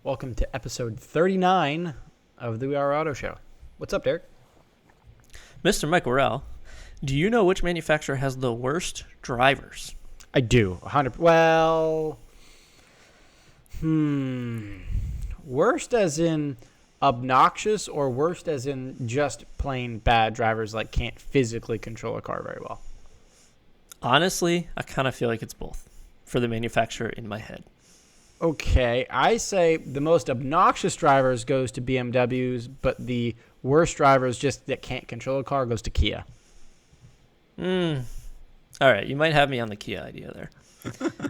Welcome to episode 39 of the We Are Auto Show. What's up, Derek? Mr. Michael Rell, do you know which manufacturer has the worst drivers? I do. 100. Well, worst as in obnoxious or worst as in just plain bad drivers like can't physically control a car very well? Honestly, I kind of feel like it's both for the manufacturer in my head. Okay, I say the most obnoxious drivers goes to BMWs, but the worst drivers just that can't control a car goes to Kia. All right, you might have me on the Kia idea there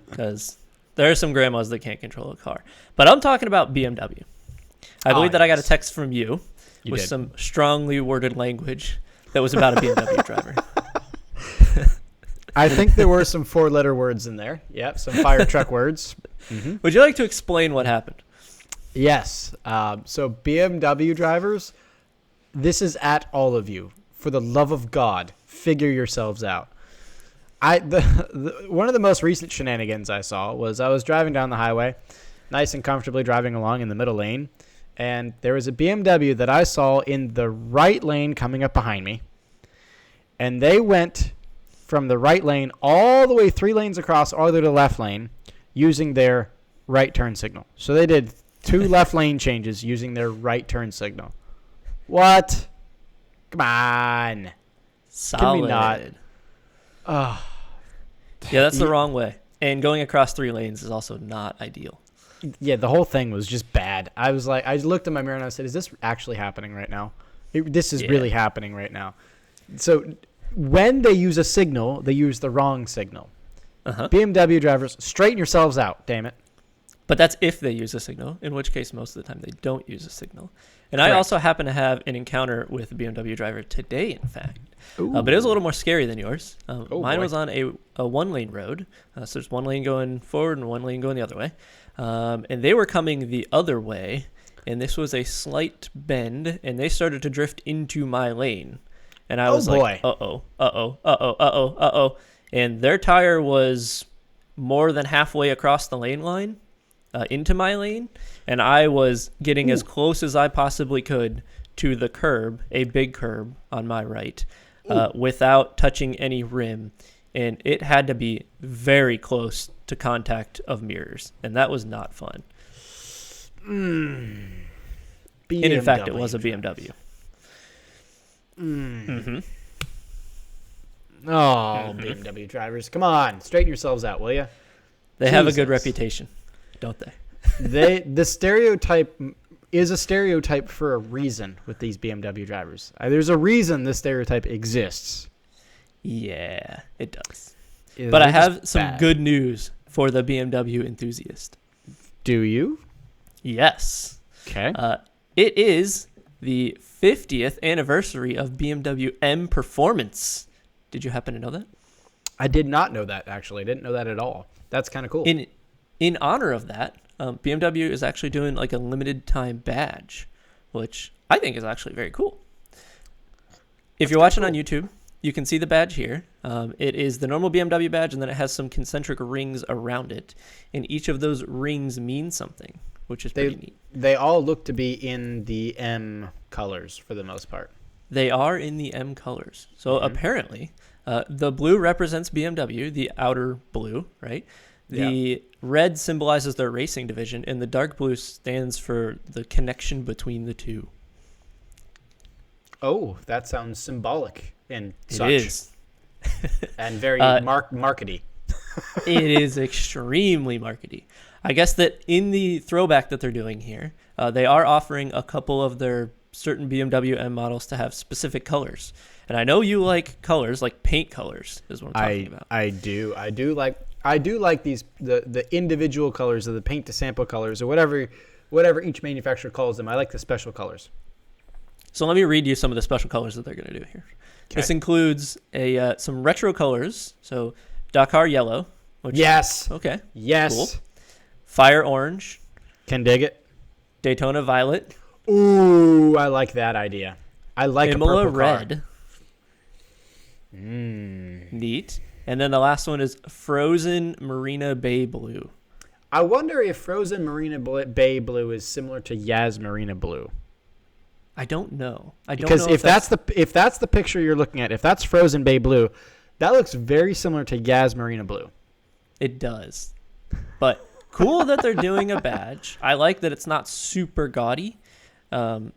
because there are some grandmas that can't control a car. But I'm talking about BMW. I believe that I got a text from you with some strongly worded language that was about a BMW driver. I think there were some four-letter words in there. Yep, some fire truck words. Mm-hmm. Would you like to explain what happened? Yes. So BMW drivers, this is at all of you. For the love of God, figure yourselves out. One of the most recent shenanigans I saw was I was driving down the highway, nice and comfortably driving along in the middle lane, and there was a BMW that I saw in the right lane coming up behind me, and they went from the right lane all the way 3 lanes across all the way to the left lane using their right turn signal. So they did 2 left lane changes using their right turn signal. What? Come on. Solid. Can we not? Oh. Yeah, that's the wrong way. And going across 3 lanes is also not ideal. Yeah, the whole thing was just bad. I was like, I looked in my mirror and I said, is this actually happening right now? This is really happening right now. So when they use a signal, they use the wrong signal. BMW drivers, straighten yourselves out, damn it. But that's if they use a signal, in which case most of the time they don't use a signal. And Correct. I also happen to have an encounter with a BMW driver today, in fact. But it was a little more scary than yours. Mine was on a 1-lane road. So there's 1 lane going forward and 1 lane going the other way. And they were coming the other way, and this was a slight bend, and they started to drift into my lane. And I was like, uh-oh. And their tire was more than halfway across the lane line into my lane. And I was getting as close as I possibly could to the curb, a big curb on my right, without touching any rim. And it had to be very close to contact of mirrors. And that was not fun. And in fact, it was a BMW. BMW drivers. Come on, straighten yourselves out, will you? They have a good reputation, don't they? The stereotype is a stereotype for a reason with these BMW drivers. There's a reason this stereotype exists. Yeah, it does. But I have some good news for the BMW enthusiast. Do you? Yes. Okay. It is the 50th anniversary of BMW M Performance. Did you happen to know that? I did not know that, actually. I didn't know that at all. That's kind of cool. In honor of that, BMW is actually doing like a limited time badge, which I think is actually very cool. If you're watching on YouTube, you can see the badge here. It is the normal BMW badge, and then it has some concentric rings around it. And each of those rings mean something, which is pretty neat. They all look to be in the M colors for the most part. They are in the M colors. So apparently, the blue represents BMW, the outer blue, right? The red symbolizes their racing division, and the dark blue stands for the connection between the two. Oh, that sounds symbolic and such. It is. And very markety. It is extremely markety. I guess that in the throwback that they're doing here, they are offering a couple of their certain BMW M models to have specific colors. And I know you like colors, like paint colors is what I'm talking about. I do like these the individual colors of the paint to sample colors or whatever each manufacturer calls them. I like the special colors. So let me read you some of the special colors that they're going to do here. Okay. This includes some retro colors. So Dakar yellow. Which, yes. Okay. Yes. Cool. Fire orange. Can dig it. Daytona violet. Ooh, I like that idea. I like Imola a purple red. car. Neat. And then the last one is frozen Marina Bay blue. I wonder if Frozen Marina Bay Blue is similar to Yas Marina Blue. I don't know. Because if that's the picture you're looking at, if that's Frozen Bay Blue, that looks very similar to Yas Marina Blue. It does. But cool that they're doing a badge. I like that it's not super gaudy. And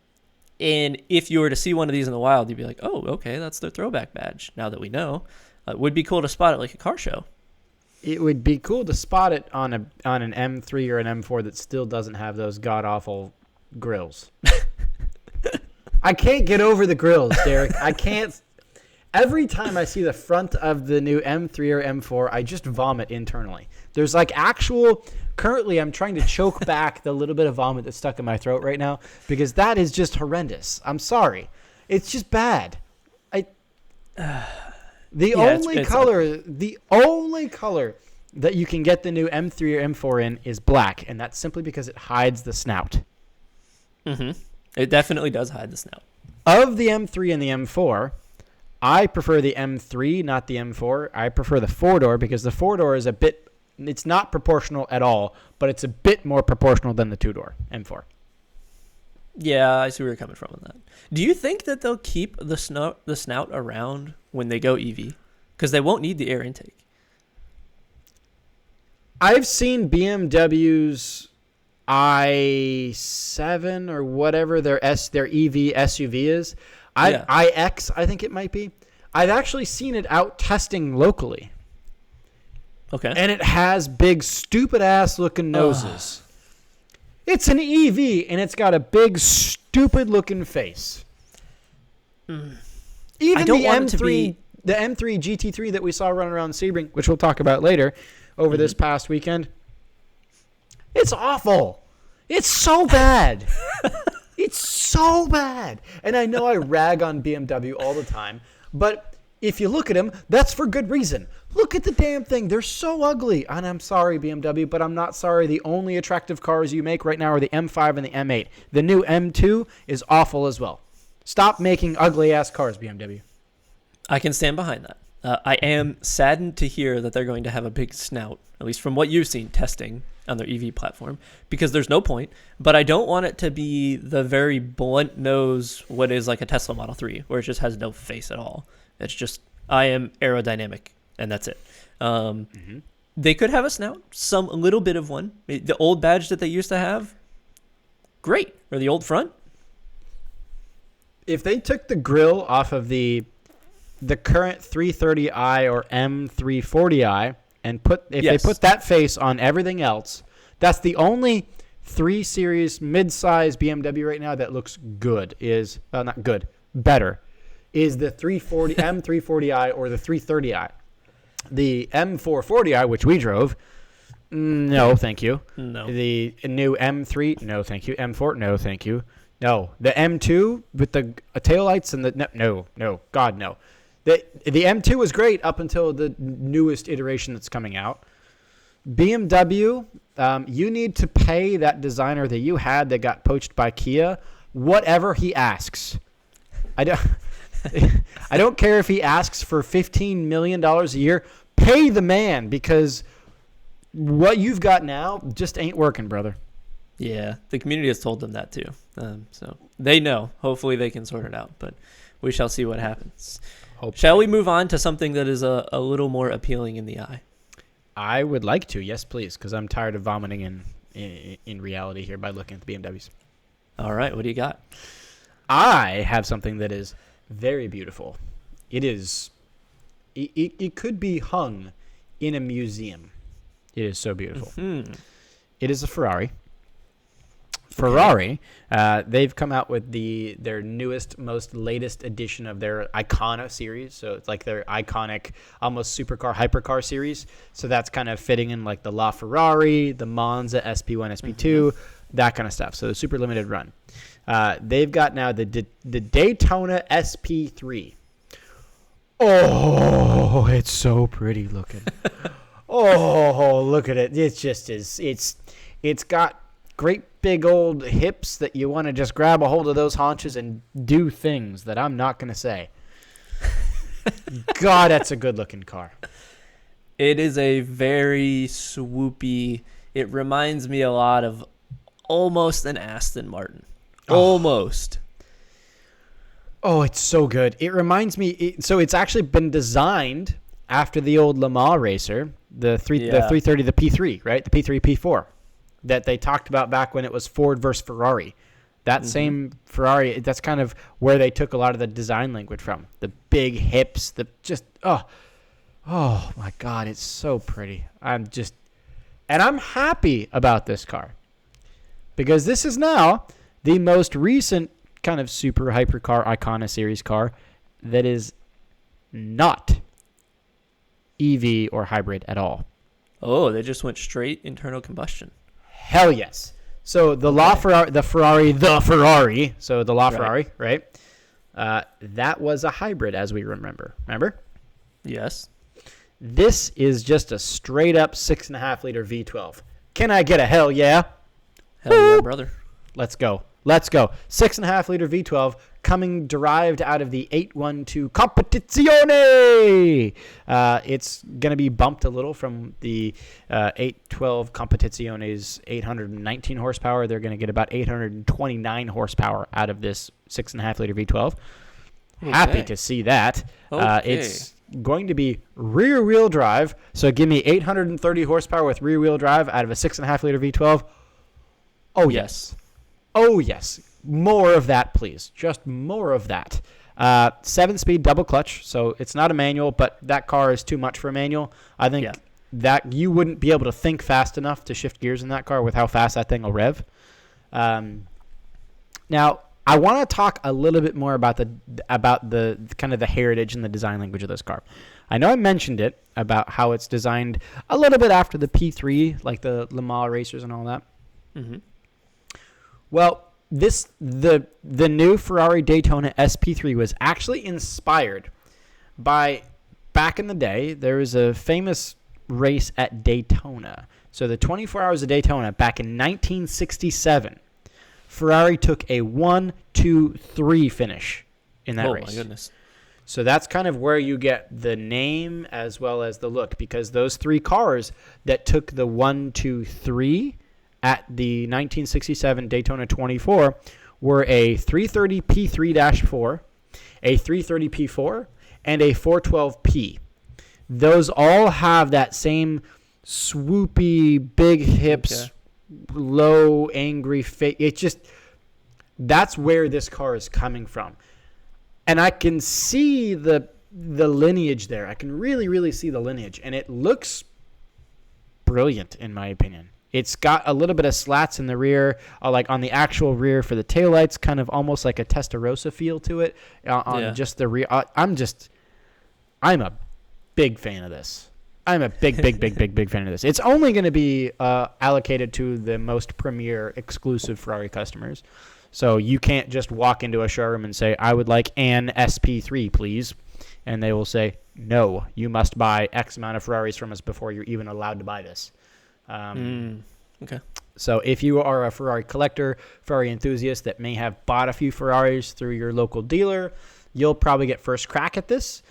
if you were to see one of these in the wild, you'd be like, oh, okay, that's their throwback badge. Now that we know, it would be cool to spot it like a car show. It would be cool to spot it on an M3 or an M4 that still doesn't have those god-awful grills. I can't get over the grills, Derek. I can't. Every time I see the front of the new M3 or M4, I just vomit internally. There's like currently I'm trying to choke back the little bit of vomit that's stuck in my throat right now because that is just horrendous. I'm sorry. It's just bad. The only color that you can get the new M3 or M4 in is black, and that's simply because it hides the snout. Mm-hmm. It definitely does hide the snout. Of the M3 and the M4, I prefer the M3, not the M4. I prefer the four-door because the four-door is it's not proportional at all, but it's a bit more proportional than the two-door M4. Yeah, I see where you're coming from on that. Do you think that they'll keep the snout around when they go EV? Because they won't need the air intake. I've seen BMW's i7 or whatever their EV SUV is. iX, I think it might be. I've actually seen it out testing locally. Okay. And it has big, stupid-ass looking noses. It's an EV, and it's got a big, stupid-looking face. Even the M3 GT3 that we saw running around Sebring, which we'll talk about later, over this past weekend, it's awful. It's so bad. It's so bad. And I know I rag on BMW all the time, but if you look at them, that's for good reason. Look at the damn thing. They're so ugly. And I'm sorry, BMW, but I'm not sorry. The only attractive cars you make right now are the M5 and the M8. The new M2 is awful as well. Stop making ugly-ass cars, BMW. I can stand behind that. I am saddened to hear that they're going to have a big snout, at least from what you've seen testing on their EV platform, because there's no point. But I don't want it to be the very blunt nose, what is like a Tesla Model 3, where it just has no face at all. It's just, I am aerodynamic, and that's it. They could have a snout, a little bit of one. The old badge that they used to have, great. Or the old front. If they took the grill off of the current 330i or M340i and they put that face on everything else, that's the only 3 Series mid-size BMW right now that looks good. Not good, better. Is the M340i or the 330i. The M440i, which we drove, no, thank you. No. The new M3, no, thank you. M4, no, thank you. No. The M2 with the taillights and the no, God, no. The M2 was great up until the newest iteration that's coming out. BMW, you need to pay that designer that you had that got poached by Kia whatever he asks. I don't care if he asks for $15 million a year. Pay the man, because what you've got now just ain't working, brother. Yeah, the community has told them that too. So they know. Hopefully they can sort it out, but we shall see what happens. Hopefully. Shall we move on to something that is a little more appealing in the eye? I would like to, yes, please, because I'm tired of vomiting in reality here by looking at the BMWs. All right, what do you got? I have something that is very beautiful. It could be hung in a museum. It is so beautiful. Mm-hmm. It is a Ferrari. Ferrari, they've come out with their newest, most latest edition of their Icona series. So it's like their iconic, almost supercar, hypercar series. So that's kind of fitting in like the LaFerrari, the Monza SP1, SP2, that kind of stuff. So a super limited run. They've got now the Daytona SP3. Oh, it's so pretty looking. Oh, look at it. It's just it's got great big old hips that you want to just grab a hold of those haunches and do things that I'm not going to say. God, that's a good looking car. It is a very swoopy. It reminds me a lot of almost an Aston Martin. Almost. Oh, it's so good. It reminds me. So it's actually been designed after the old Le Mans racer, the 330, the P3, right? The P3, P4 that they talked about back when it was Ford versus Ferrari. That same Ferrari, that's kind of where they took a lot of the design language from. The big hips, oh my God, it's so pretty. And I'm happy about this car because this is now the most recent kind of super hypercar Icona series car that is not EV or hybrid at all. Oh, they just went straight internal combustion. Hell yes. So the Ferrari, so the LaFerrari, right? That was a hybrid, as we remember. Remember? Yes. This is just a straight up 6.5 liter V12. Can I get a hell yeah? Hell yeah, brother. Let's go. 6.5 liter V12 coming derived out of the 812 Competizione. It's going to be bumped a little from the 812 Competizione's 819 horsepower. They're going to get about 829 horsepower out of this 6.5 liter V12. Okay. Happy to see that. Okay. It's going to be rear wheel drive. So give me 830 horsepower with rear wheel drive out of a 6.5 liter V12. Oh, yes. Oh, yes. More of that, please. Just more of that. 7-speed double clutch, so it's not a manual, but that car is too much for a manual. I think that you wouldn't be able to think fast enough to shift gears in that car with how fast that thing will rev. Now, I want to talk a little bit more about the kind of the heritage and the design language of this car. I know I mentioned it about how it's designed a little bit after the P3, like the Le Mans racers and all that. Mm-hmm. Well, the new Ferrari Daytona SP3 was actually inspired by, back in the day, there was a famous race at Daytona. So the 24 Hours of Daytona back in 1967, Ferrari took a 1-2-3 finish in that race. Oh, my goodness. So that's kind of where you get the name as well as the look, because those three cars that took the 1-2-3 at the 1967 Daytona 24 were a 330 P3-4, a 330 P4, and a 412P. Those all have that same swoopy, big hips, low, angry face. It just, that's where this car is coming from. And I can see the lineage there. I can really, really see the lineage. And it looks brilliant, in my opinion. It's got a little bit of slats in the rear, like on the actual rear for the taillights, kind of almost like a Testarossa feel to it on just the rear. I'm a big fan of this. I'm a big fan of this. It's only going to be allocated to the most premier exclusive Ferrari customers. So you can't just walk into a showroom and say, I would like an SP3, please. And they will say, no, you must buy X amount of Ferraris from us before you're even allowed to buy this. Okay. So if you are a Ferrari collector, Ferrari enthusiast that may have bought a few Ferraris through your local dealer, you'll probably get first crack at this.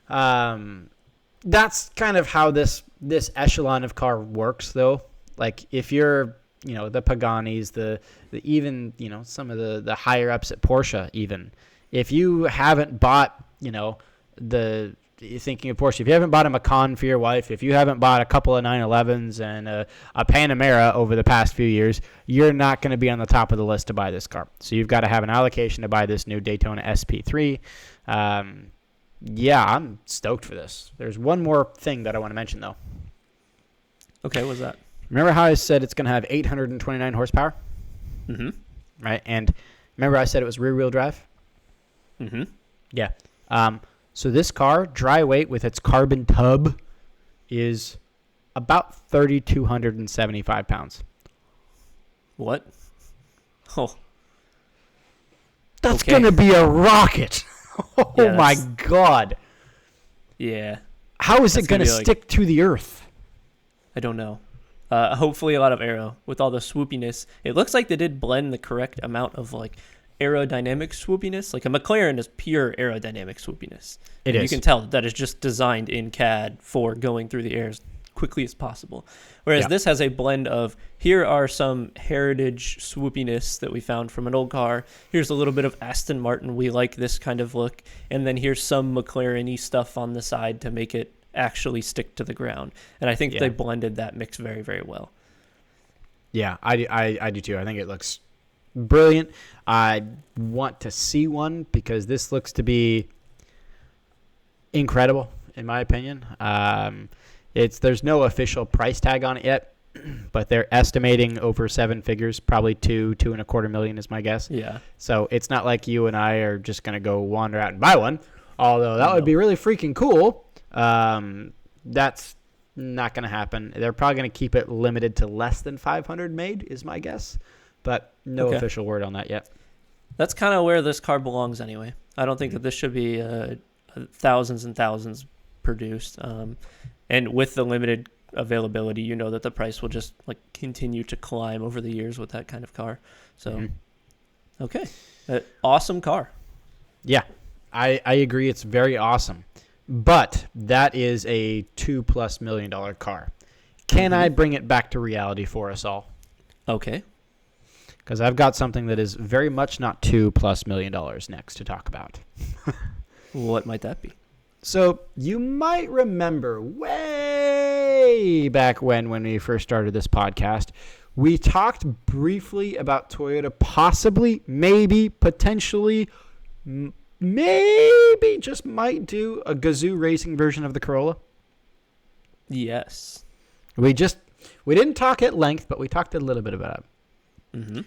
That's kind of how this echelon of car works, though. Like if you're, the Paganis, the even, some of the higher ups at Porsche, even if you haven't bought, thinking of Porsche, if you haven't bought a Macan for your wife, if you haven't bought a couple of 911s and a Panamera over the past few years, you're not going to be on the top of the list to buy this car. So you've got to have an allocation to buy this new Daytona SP3. I'm stoked for this. There's one more thing that I want to mention, though. Okay, what's that? Remember how I said it's going to have 829 horsepower? Mm-hmm. Right? And remember I said it was rear-wheel drive? Mm-hmm. Yeah. So this car, dry weight with its carbon tub, is about 3,275 pounds. What? Oh. That's going to be a rocket. My God. Yeah. How is it going to stick to the earth? I don't know. Hopefully a lot of aero with all the swoopiness. It looks like they did blend the correct amount of aerodynamic swoopiness. Like a McLaren is pure aerodynamic swoopiness. You can tell that is just designed in CAD for going through the air as quickly as possible. Whereas this has a blend of, here are some heritage swoopiness that we found from an old car. Here's a little bit of Aston Martin. We like this kind of look. And then here's some McLaren-y stuff on the side to make it actually stick to the ground. And I think they blended that mix very, very well. Yeah, I do too. I think it looks brilliant. I want to see one because this looks to be incredible, in my opinion. There's no official price tag on it yet, but they're estimating over 7 figures, probably $2.25 million is my guess. Yeah. So it's not like you and I are just going to go wander out and buy one, although that would be really freaking cool. That's not going to happen. They're probably going to keep it limited to less than 500 made is my guess, but no official word on that yet. That's kind of where this car belongs anyway. I don't think that this should be thousands and thousands produced. And with the limited availability, you know that the price will just like continue to climb over the years with that kind of car. So, okay. Awesome car. Yeah, I agree. It's very awesome. But that is a $2+ million car. Can I bring it back to reality for us all? Okay. Because I've got something that is very much not $2+ million next to talk about. What might that be? So you might remember way back when we first started this podcast, we talked briefly about Toyota possibly, maybe, potentially, maybe just might do a Gazoo racing version of the Corolla. Yes. We didn't talk at length, but we talked a little bit about it. Mm-hmm.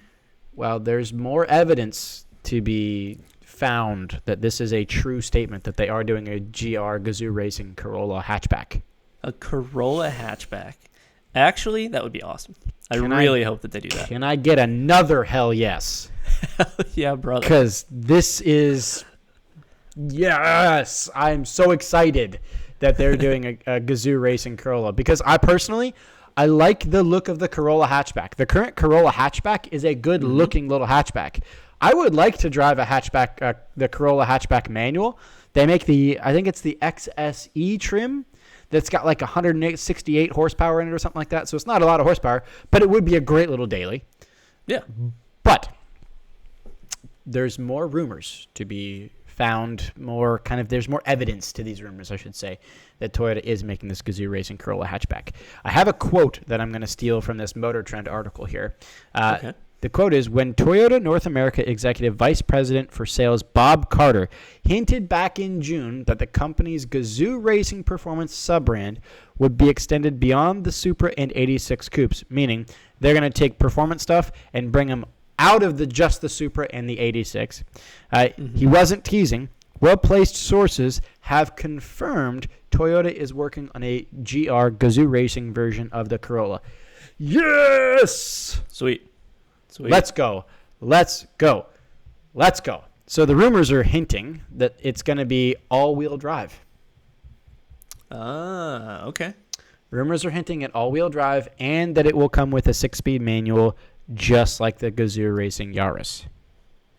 Well, there's more evidence to be found that this is a true statement that they are doing a GR Gazoo Racing Corolla hatchback. A Corolla hatchback. Actually, that would be awesome. I really hope that they do that. Can I get another hell yes? Hell yeah, brother. Because this is... Yes! I'm so excited that they're doing a Gazoo Racing Corolla. Because I like the look of the Corolla hatchback. The current Corolla hatchback is a good-looking little hatchback. I would like to drive a hatchback, the Corolla hatchback manual. They make I think it's the XSE trim that's got like 168 horsepower in it or something like that. So it's not a lot of horsepower, but it would be a great little daily. Yeah. But there's more rumors to be found, there's more evidence to these rumors, I should say, that Toyota is making this Gazoo Racing Corolla hatchback. I have a quote that I'm going to steal from this Motor Trend article here. Okay. The quote is, when Toyota North America Executive Vice President for Sales Bob Carter hinted back in June that the company's Gazoo Racing Performance sub-brand would be extended beyond the Supra and 86 coupes, meaning they're going to take performance stuff and bring them out of just the Supra and the 86. He wasn't teasing. Well-placed sources have confirmed Toyota is working on a GR Gazoo Racing version of the Corolla. Yes! Sweet. Let's go. So the rumors are hinting that it's going to be all-wheel drive. Okay. Rumors are hinting at all-wheel drive and that it will come with a 6-speed manual just like the Gazoo Racing Yaris.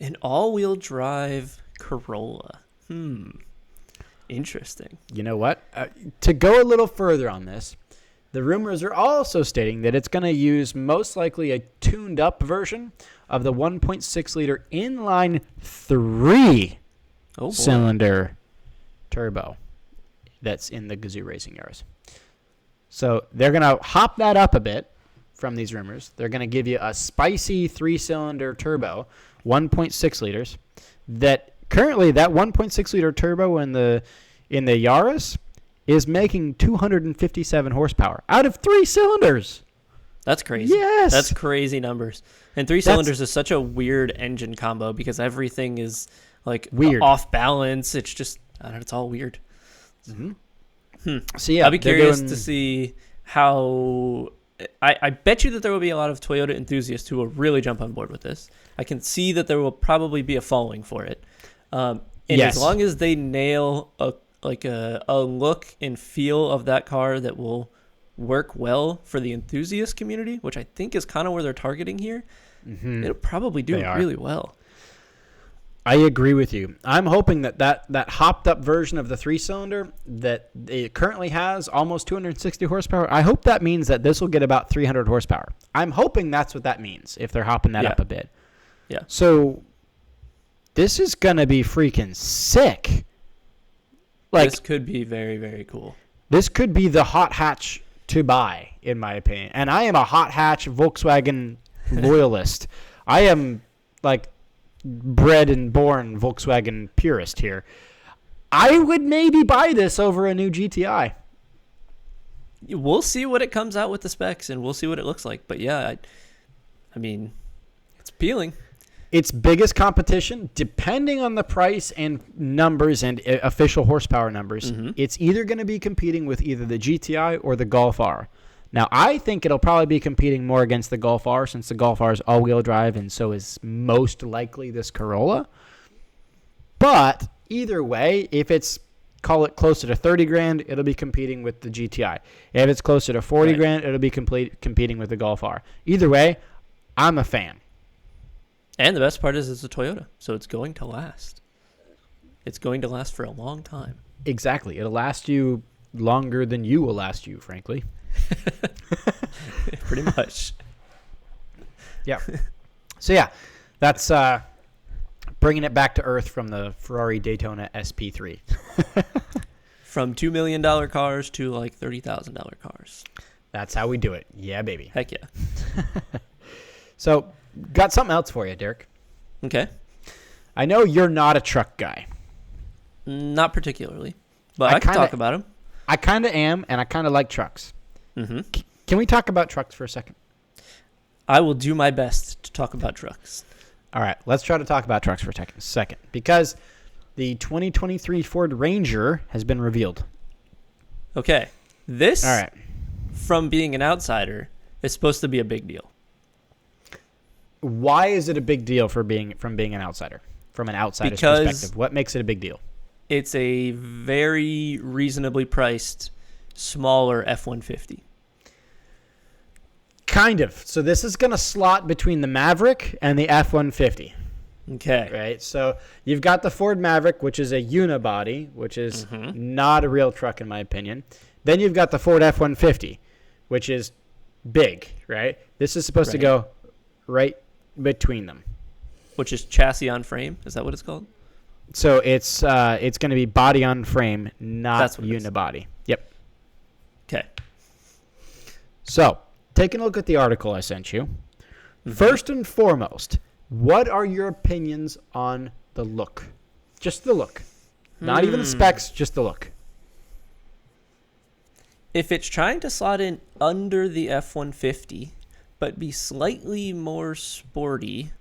An all-wheel drive Corolla. Interesting. You know what? To go a little further on this, the rumors are also stating that it's going to use most likely a tuned-up version of the 1.6-liter inline 3-cylinder turbo that's in the Gazoo Racing Yaris. So they're going to hop that up a bit from these rumors. They're going to give you a spicy 3-cylinder turbo, 1.6 liters, that currently that 1.6-liter turbo in the Yaris is making 257 horsepower out of 3 cylinders. That's crazy. Yes. That's crazy numbers. And 3 cylinders is such a weird engine combo because everything is like weird, off balance. It's just, I don't know, it's all weird. So yeah, I'll be curious to see how... I bet you that there will be a lot of Toyota enthusiasts who will really jump on board with this. I can see that there will probably be a following for it. As long as they nail a look and feel of that car that will work well for the enthusiast community, which I think is kind of where they're targeting here, it'll probably do really well. I agree with you. I'm hoping that hopped up version of the 3-cylinder that it currently has almost 260 horsepower. I hope that means that this will get about 300 horsepower. I'm hoping that's what that means if they're hopping that up a bit. Yeah. So this is going to be freaking sick. Like, this could be very, very cool. This could be the hot hatch to buy, in my opinion. And I am a hot hatch Volkswagen loyalist. I am like bred and born Volkswagen purist here. I would maybe buy this over a new GTI. We'll see what it comes out with the specs, and we'll see what it looks like. But yeah, I mean, it's appealing. Its biggest competition, depending on the price and numbers and official horsepower numbers, it's either going to be competing with either the GTI or the Golf R. Now, I think it'll probably be competing more against the Golf R since the Golf R is all-wheel drive, and so is most likely this Corolla. But either way, if it's, call it closer to 30 grand, it'll be competing with the GTI. If it's closer to 40 grand, it'll be competing with the Golf R. Either way, I'm a fan. And the best part is it's a Toyota, so it's going to last. It's going to last for a long time. Exactly. It'll last you longer than you will last you, frankly. Pretty much. Yeah. So, yeah, that's bringing it back to earth from the Ferrari Daytona SP3. From $2 million cars to like $30,000 cars. That's how we do it. Yeah, baby. Heck yeah. So, got something else for you, Derek. Okay. I know you're not a truck guy. Not particularly, but I can talk about them. I kind of am, and I kind of like trucks. Mm-hmm. Can we talk about trucks for a second? I will do my best to talk about trucks. All right, let's try to talk about trucks for a second, because the 2023 Ford Ranger has been revealed. Okay. This, all right, from being an outsider, is supposed to be a big deal. Why is it a big deal from being an outsider? From an outsider's perspective, what makes it a big deal? It's a very reasonably priced, smaller F-150. Kind of. So this is going to slot between the Maverick and the F-150. Okay. Right. So you've got the Ford Maverick, which is a unibody, which is not a real truck in my opinion. Then you've got the Ford F-150, which is big, right? This is supposed to go right between them. Which is chassis on frame. Is that what it's called? So it's going to be body on frame, not unibody. Yep. Okay. So taking a look at the article I sent you. First and foremost, what are your opinions on the look? Just the look. Not even the specs, just the look. If it's trying to slot in under the F-150, but be slightly more sporty,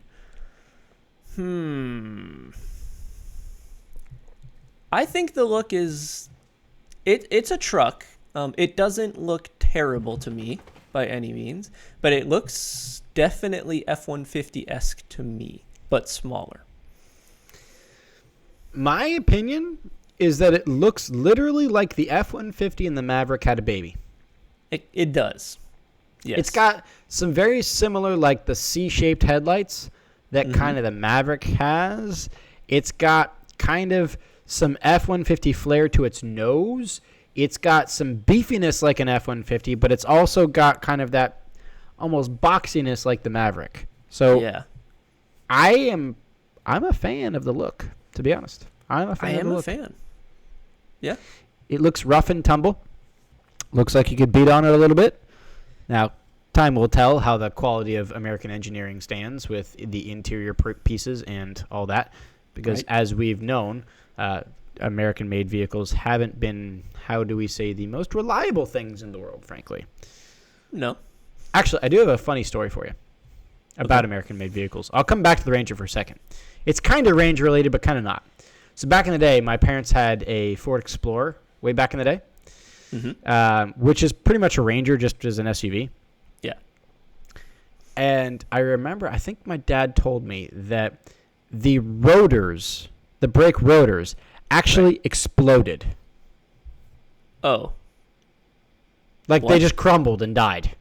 I think the look is... It's a truck. It doesn't look terrible to me by any means, but it looks definitely F-150-esque to me, but smaller. My opinion is that it looks literally like the F-150 and the Maverick had a baby. It does. Yes. It's got some very similar, like the C-shaped headlights that kind of the Maverick has. It's got kind of some F-150 flair to its nose. It's got some beefiness like an F-150, but it's also got kind of that almost boxiness like the Maverick. So yeah. I'm a fan of the look, to be honest. I'm a fan of the look. Fan. Yeah. It looks rough and tumble. Looks like you could beat on it a little bit. Now, time will tell how the quality of American engineering stands with the interior pieces and all that. Because as we've known, American-made vehicles haven't been, how do we say, the most reliable things in the world, frankly. No. Actually, I do have a funny story for you about American-made vehicles. I'll come back to the Ranger for a second. It's kind of Ranger-related, but kind of not. So back in the day, my parents had a Ford Explorer way back in the day, which is pretty much a Ranger just as an SUV. Yeah. And I remember, I think my dad told me that the rotors, the brake rotors, actually exploded. Oh. Like they just crumbled and died.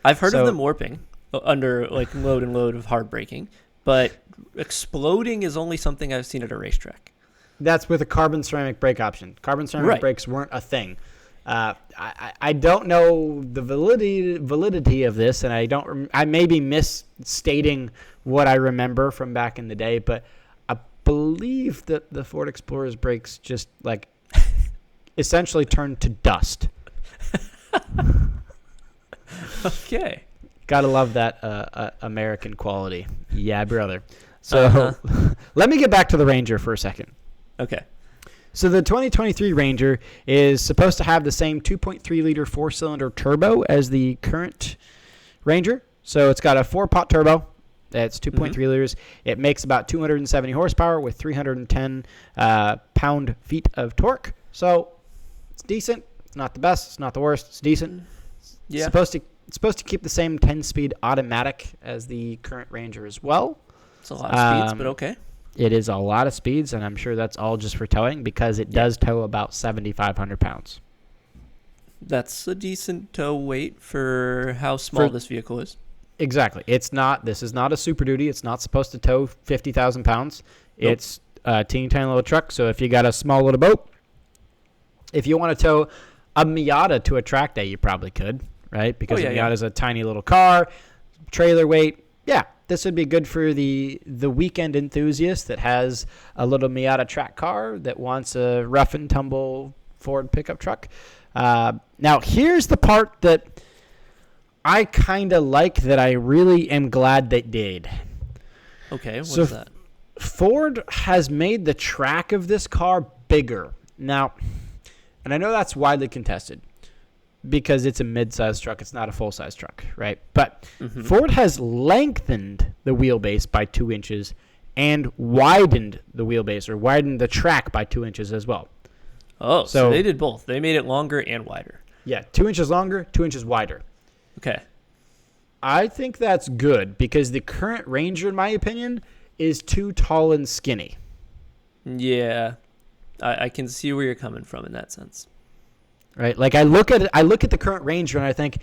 I've heard of them warping under like load and load of hard braking, but exploding is only something I've seen at a racetrack. That's with a carbon ceramic brake option. Carbon ceramic brakes weren't a thing. I don't know the validity of this, and I may be misstating what I remember from back in the day, but I believe that the Ford Explorer's brakes just like essentially turned to dust. Okay. Gotta love that American quality. Yeah, brother. So let me get back to the Ranger for a second. Okay. So the 2023 Ranger is supposed to have the same 2.3-liter four-cylinder turbo as the current Ranger. So it's got a 4-pot turbo. That's 2.3 liters. It makes about 270 horsepower with 310 pound-feet of torque. So it's decent. It's not the best. It's not the worst. It's decent. Yeah. It's supposed to keep the same 10-speed automatic as the current Ranger as well. It's a lot of speeds, but okay. It is a lot of speeds, and I'm sure that's all just for towing because it does tow about 7,500 pounds. That's a decent tow weight for how small this vehicle is. Exactly. This is not a Super Duty. It's not supposed to tow 50,000 pounds. Nope. It's a teeny tiny little truck, so if you got a small little boat, if you want to tow a Miata to a track day, you probably could, right? Because a Miata is a tiny little car, trailer weight. Yeah, this would be good for the weekend enthusiast that has a little Miata track car that wants a rough and tumble Ford pickup truck. Now, here's the part that I kind of like that I really am glad they did. Okay, what is that? Ford has made the track of this car bigger. Now, and I know that's widely contested because it's a mid-size truck. It's not a full-size truck, right? But Ford has lengthened the wheelbase by 2 inches and widened the wheelbase or widened the track by 2 inches as well. Oh, so they did both. They made it longer and wider. Yeah, 2 inches longer, 2 inches wider. Okay. I think that's good because the current Ranger, in my opinion, is too tall and skinny. Yeah, I can see where you're coming from in that sense. Right, like I look at the current Ranger and I think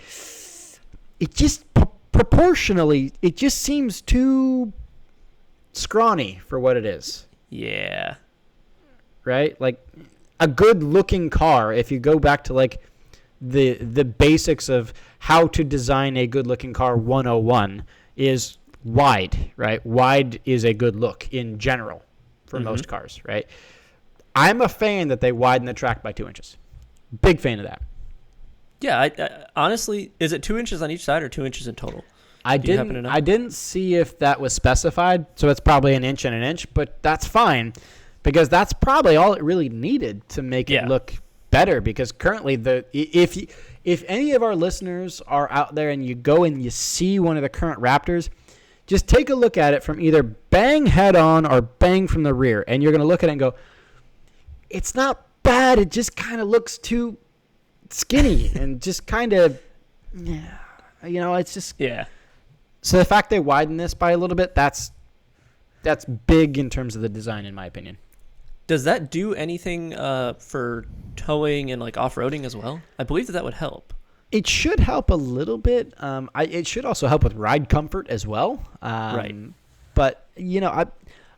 it just proportionally it just seems too scrawny for what it is. Yeah. Right, like a good-looking car. If you go back to like the basics of how to design a good-looking car 101 is wide, right? Wide is a good look in general for most cars, right? I'm a fan that they widen the track by 2 inches. Big fan of that. Yeah, I honestly, is it 2 inches on each side or 2 inches in total? I didn't see if that was specified, so it's probably an inch and an inch, but that's fine because that's probably all it really needed to make it look better. Because currently, if any of our listeners are out there and you go and you see one of the current Raptors, just take a look at it from either bang head on or bang from the rear, and you're going to look at it and go, it's not bad. It just kind of looks too skinny and just kind of, it's just. Yeah. So the fact they widen this by a little bit, that's big in terms of the design, in my opinion. Does that do anything for towing and like off-roading as well? I believe that would help. It should help a little bit. It should also help with ride comfort as well. Right. But,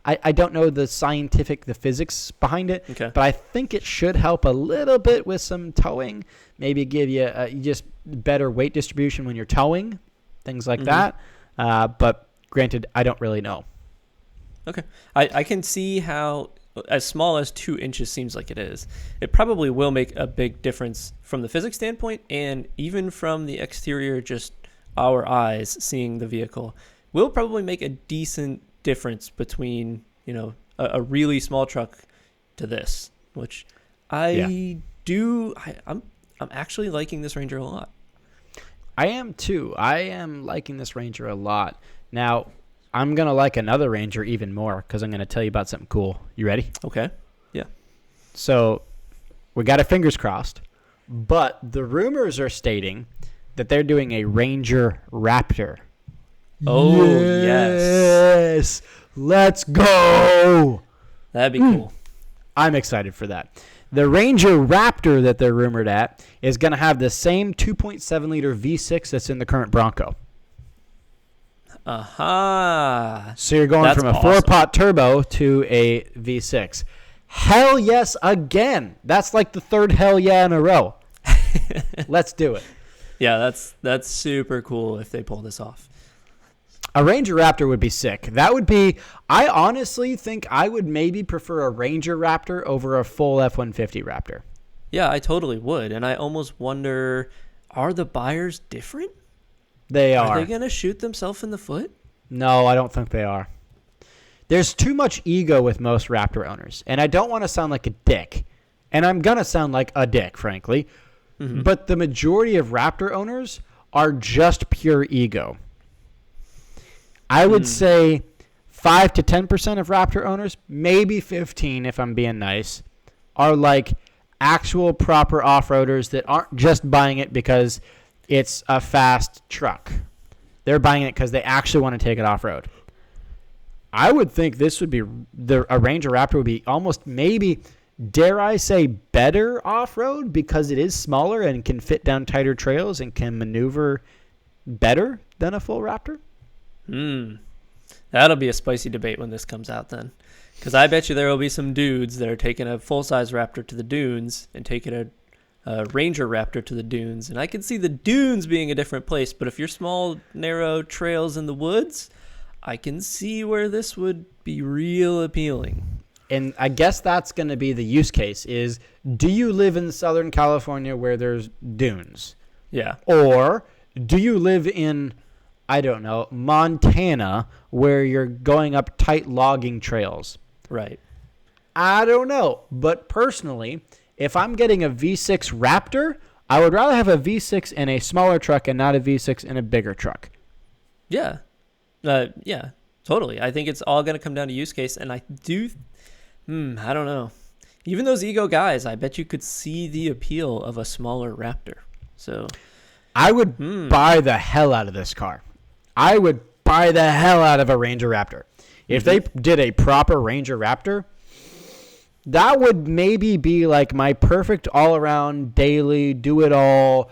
I don't know the physics behind it. Okay. But I think it should help a little bit with some towing. Maybe give you just better weight distribution when you're towing, things like that. But granted, I don't really know. Okay. I can see how as small as 2 inches seems like it is. It probably will make a big difference from the physics standpoint, and even from the exterior, just our eyes seeing the vehicle will probably make a decent difference between, a really small truck to this, which I'm actually liking this Ranger a lot. I am too. I am liking this Ranger a lot. Now, I'm going to like another Ranger even more because I'm going to tell you about something cool. You ready? Okay. Yeah. So we got our fingers crossed, but the rumors are stating that they're doing a Ranger Raptor. Oh, yes. Let's go. That'd be cool. I'm excited for that. The Ranger Raptor that they're rumored at is going to have the same 2.7-liter V6 that's in the current Bronco. Aha. So you're going That's from a awesome. 4-pot turbo to a V6. Hell yes again. That's like the third hell yeah in a row. Let's do it. Yeah, that's super cool if they pull this off. A Ranger Raptor would be sick. That would be, I honestly think I would maybe prefer a Ranger Raptor over a full F-150 Raptor. Yeah, I totally would. And I almost wonder, are the buyers different? They are. Are they going to shoot themselves in the foot? No, I don't think they are. There's too much ego with most Raptor owners. And I don't want to sound like a dick. And I'm going to sound like a dick, frankly. Mm-hmm. But the majority of Raptor owners are just pure ego. I would say 5 to 10% of Raptor owners, maybe 15 if I'm being nice, are like actual proper off-roaders that aren't just buying it because it's a fast truck. They're buying it because they actually want to take it off-road. I would think this would be, a Ranger Raptor would be almost maybe, dare I say, better off-road because it is smaller and can fit down tighter trails and can maneuver better than a full Raptor. That'll be a spicy debate when this comes out then. Because I bet you there will be some dudes that are taking a full-size Raptor to the dunes and taking a Ranger Raptor to the dunes. And I can see the dunes being a different place. But if you're small, narrow trails in the woods, I can see where this would be real appealing. And I guess that's going to be the use case is, do you live in Southern California where there's dunes? Yeah. Or do you live in, I don't know, Montana, where you're going up tight logging trails? Right. I don't know. But personally, if I'm getting a V6 Raptor, I would rather have a V6 in a smaller truck and not a V6 in a bigger truck. Yeah. Yeah, totally. I think it's all going to come down to use case. And I do, I don't know. Even those ego guys, I bet you could see the appeal of a smaller Raptor. So I would buy the hell out of this car. I would buy the hell out of a Ranger Raptor. If they did a proper Ranger Raptor, that would maybe be like my perfect all-around daily, do-it-all,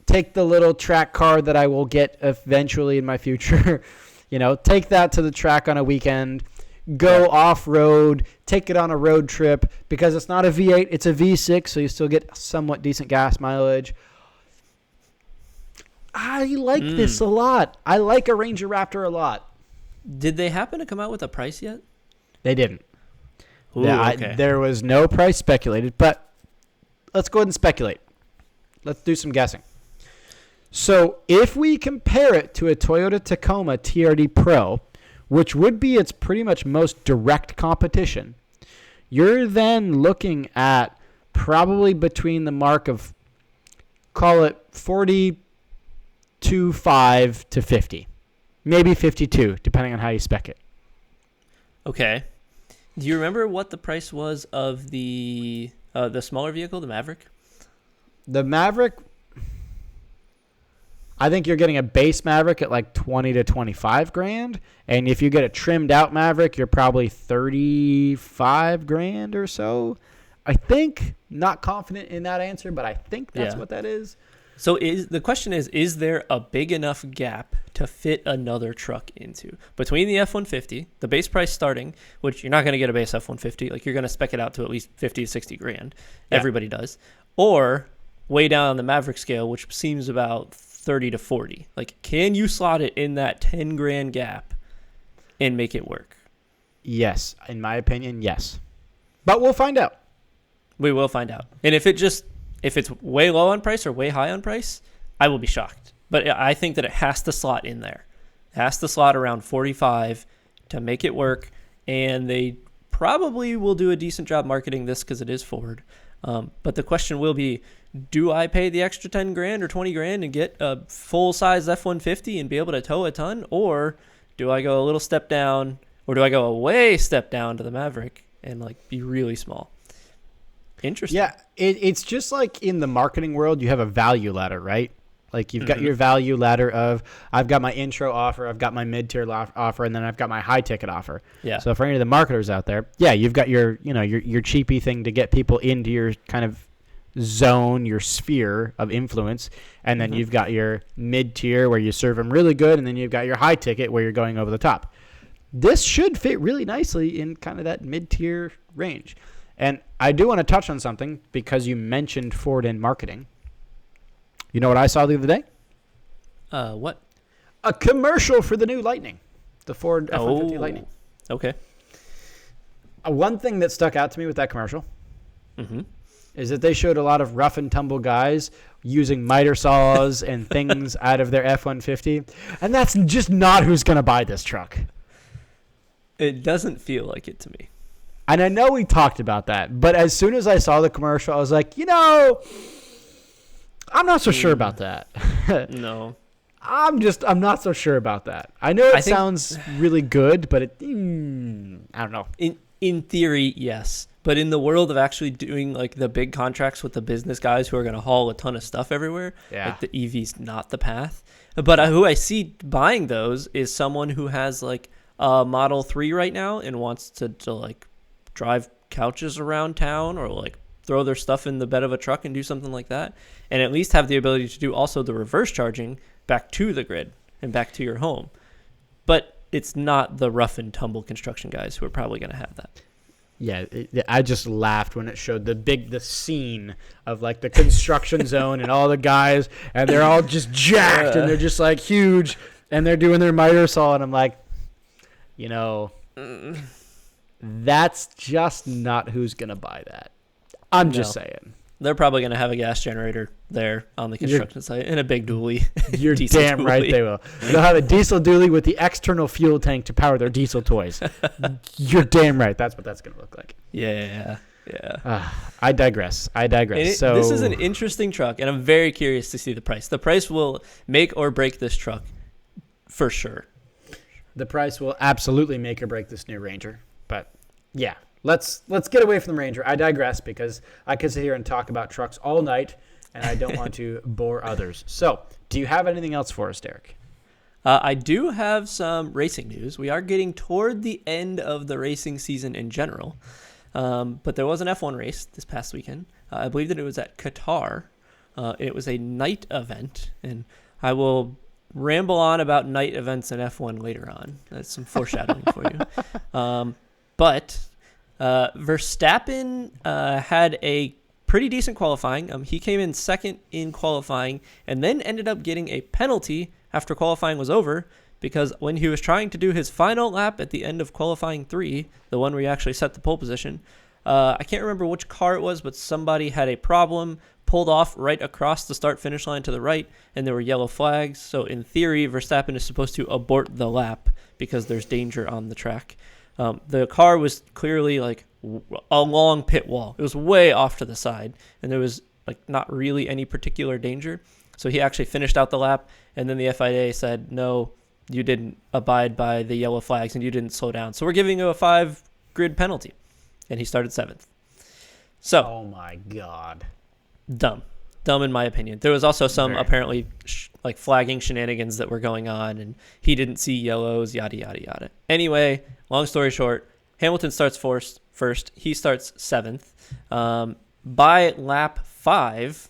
take the little track car that I will get eventually in my future, take that to the track on a weekend, go off-road, take it on a road trip, because it's not a V8, it's a V6, so you still get somewhat decent gas mileage. I like this a lot. I like a Ranger Raptor a lot. Did they happen to come out with a price yet? They didn't. Ooh, okay. There was no price speculated, but let's go ahead and speculate. Let's do some guessing. So if we compare it to a Toyota Tacoma TRD Pro, which would be its pretty much most direct competition, you're then looking at probably between the mark of, call it 42.5 to 50. Maybe 52, depending on how you spec it. Okay. Do you remember what the price was of the smaller vehicle, the Maverick? The Maverick, I think you're getting a base Maverick at like 20 to 25 grand. And if you get a trimmed out Maverick, you're probably 35 grand or so. I think, not confident in that answer, but I think that's what that is. So the question is there a big enough gap to fit another truck into between the F-150, the base price starting, which you're not going to get a base F-150, like you're going to spec it out to at least 50 to 60 grand. Yeah. Everybody does. Or way down on the Maverick scale, which seems about 30 to 40. Like, can you slot it in that 10 grand gap and make it work? Yes. In my opinion, yes. But we'll find out. We will find out. And if it's way low on price or way high on price, I will be shocked. But I think that it has to slot in there. It has to slot around 45 to make it work. And they probably will do a decent job marketing this because it is Ford. But the question will be, do I pay the extra 10 grand or 20 grand and get a full-size F-150 and be able to tow a ton? Or do I go a little step down, or do I go a way step down to the Maverick and like be really small? Interesting. Yeah, it's just like in the marketing world, you have a value ladder, right? Like you've got your value ladder of, I've got my intro offer, I've got my mid-tier offer, and then I've got my high-ticket offer. Yeah. So for any of the marketers out there, yeah, you've got your cheapy thing to get people into your kind of zone, your sphere of influence, and then you've got your mid-tier where you serve them really good, and then you've got your high ticket where you're going over the top. This should fit really nicely in kind of that mid-tier range. And I do want to touch on something because you mentioned Ford in marketing. You know what I saw the other day? What? A commercial for the new Lightning, the Ford F-150 Lightning. Okay. One thing that stuck out to me with that commercial is that they showed a lot of rough and tumble guys using miter saws and things out of their F-150, and that's just not who's going to buy this truck. It doesn't feel like it to me. And I know we talked about that, but as soon as I saw the commercial, I was like, I'm not so sure about that. No. I'm not so sure about that. I know it sounds really good, but I don't know. In theory, yes. But in the world of actually doing like the big contracts with the business guys who are going to haul a ton of stuff everywhere, like the EV's not the path. But who I see buying those is someone who has like a Model 3 right now and wants to like drive couches around town or like throw their stuff in the bed of a truck and do something like that, and at least have the ability to do also the reverse charging back to the grid and back to your home. But it's not the rough and tumble construction guys who are probably going to have that. Yeah, I just laughed when it showed the scene of like the construction zone and all the guys, and they're all just jacked and they're just like huge, and they're doing their miter saw, and I'm like, that's just not who's gonna buy that. I'm just saying. They're probably going to have a gas generator there on the construction site and a big dually. You're damn dually. Right they will. They'll have a diesel dually with the external fuel tank to power their diesel toys. You're damn right. That's what that's going to look like. Yeah. I digress. So this is an interesting truck, and I'm very curious to see the price. The price will make or break this truck for sure. The price will absolutely make or break this new Ranger. But, yeah. Let's get away from the Ranger. I digress because I could sit here and talk about trucks all night, and I don't want to bore others. So, do you have anything else for us, Derek? I do have some racing news. We are getting toward the end of the racing season in general, but there was an F1 race this past weekend. I believe that it was at Qatar. It was a night event, and I will ramble on about night events in F1 later on. That's some foreshadowing for you. But Verstappen had a pretty decent qualifying. He came in second in qualifying and then ended up getting a penalty after qualifying was over because when he was trying to do his final lap at the end of qualifying 3, the one where he actually set the pole position, I can't remember which car it was, but somebody had a problem, pulled off right across the start-finish line to the right, and there were yellow flags. So in theory, Verstappen is supposed to abort the lap because there's danger on the track. The car was clearly like along pit wall. It was way off to the side, and there was like not really any particular danger. So he actually finished out the lap, and then the FIA said, no, you didn't abide by the yellow flags, and you didn't slow down. So we're giving you a 5-grid penalty. And he started 7th. So, oh my God. Dumb in my opinion. There was also some apparently like flagging shenanigans that were going on, and he didn't see yellows, yada, yada, yada. Anyway, long story short, Hamilton starts first. He starts 7th. By lap 5,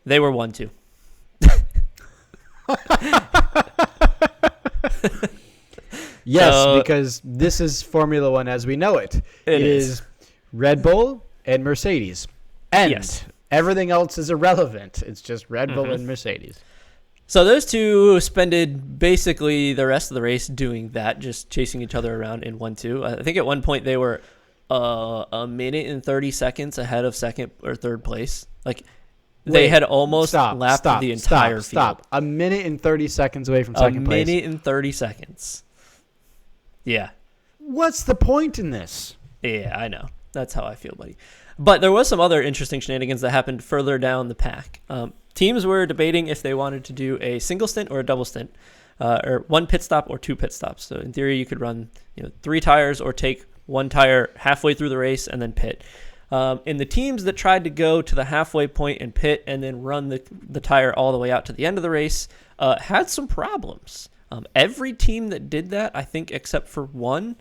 they were 1-2. Yes, because this is Formula One as we know it. It is Red Bull and Mercedes. And everything else is irrelevant. It's just Red Bull and Mercedes. So those two spended basically the rest of the race doing that, just chasing each other around in 1-2. I think at one point they were a minute and 30 seconds ahead of second or third place. Like they had almost lapped the entire field. Stop. A minute and 30 seconds away from second place. A minute and 30 seconds. Yeah. What's the point in this? Yeah, I know. That's how I feel, buddy. But there was some other interesting shenanigans that happened further down the pack. Teams were debating if they wanted to do a single stint or a double stint, or one pit stop or 2 pit stops. So in theory, you could run 3 tires or take 1 tire halfway through the race and then pit. And the teams that tried to go to the halfway point and pit and then run the tire all the way out to the end of the race had some problems. Every team that did that, I think except for one,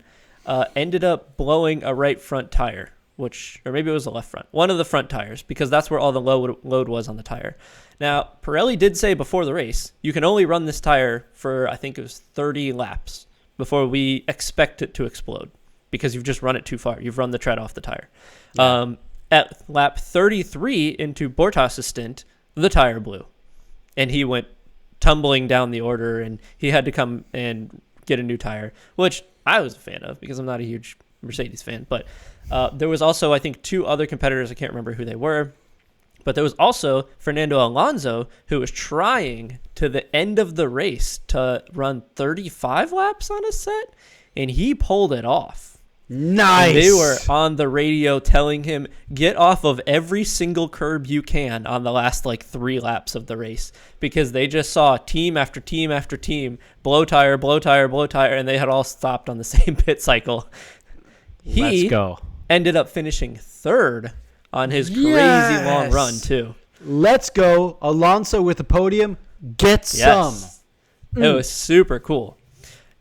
ended up blowing a right front tire, or maybe it was the left front, one of the front tires, because that's where all the load was on the tire. Now, Pirelli did say before the race, you can only run this tire for, I think it was 30 laps before we expect it to explode, because you've just run it too far. You've run the tread off the tire. Yeah. At lap 33 into Bottas' stint, the tire blew, and he went tumbling down the order, and he had to come and get a new tire, which I was a fan of because I'm not a huge Mercedes fan. But there was also, I think, 2 other competitors. I can't remember who they were. But there was also Fernando Alonso, who was trying to the end of the race to run 35 laps on a set, and he pulled it off. Nice. And they were on the radio telling him, get off of every single curb you can on the last 3 laps of the race, because they just saw team after team after team blow tire, and they had all stopped on the same pit cycle. Let's go. Ended up finishing 3rd on his crazy long run, too. Let's go. Alonso with the podium. Get some. It was super cool.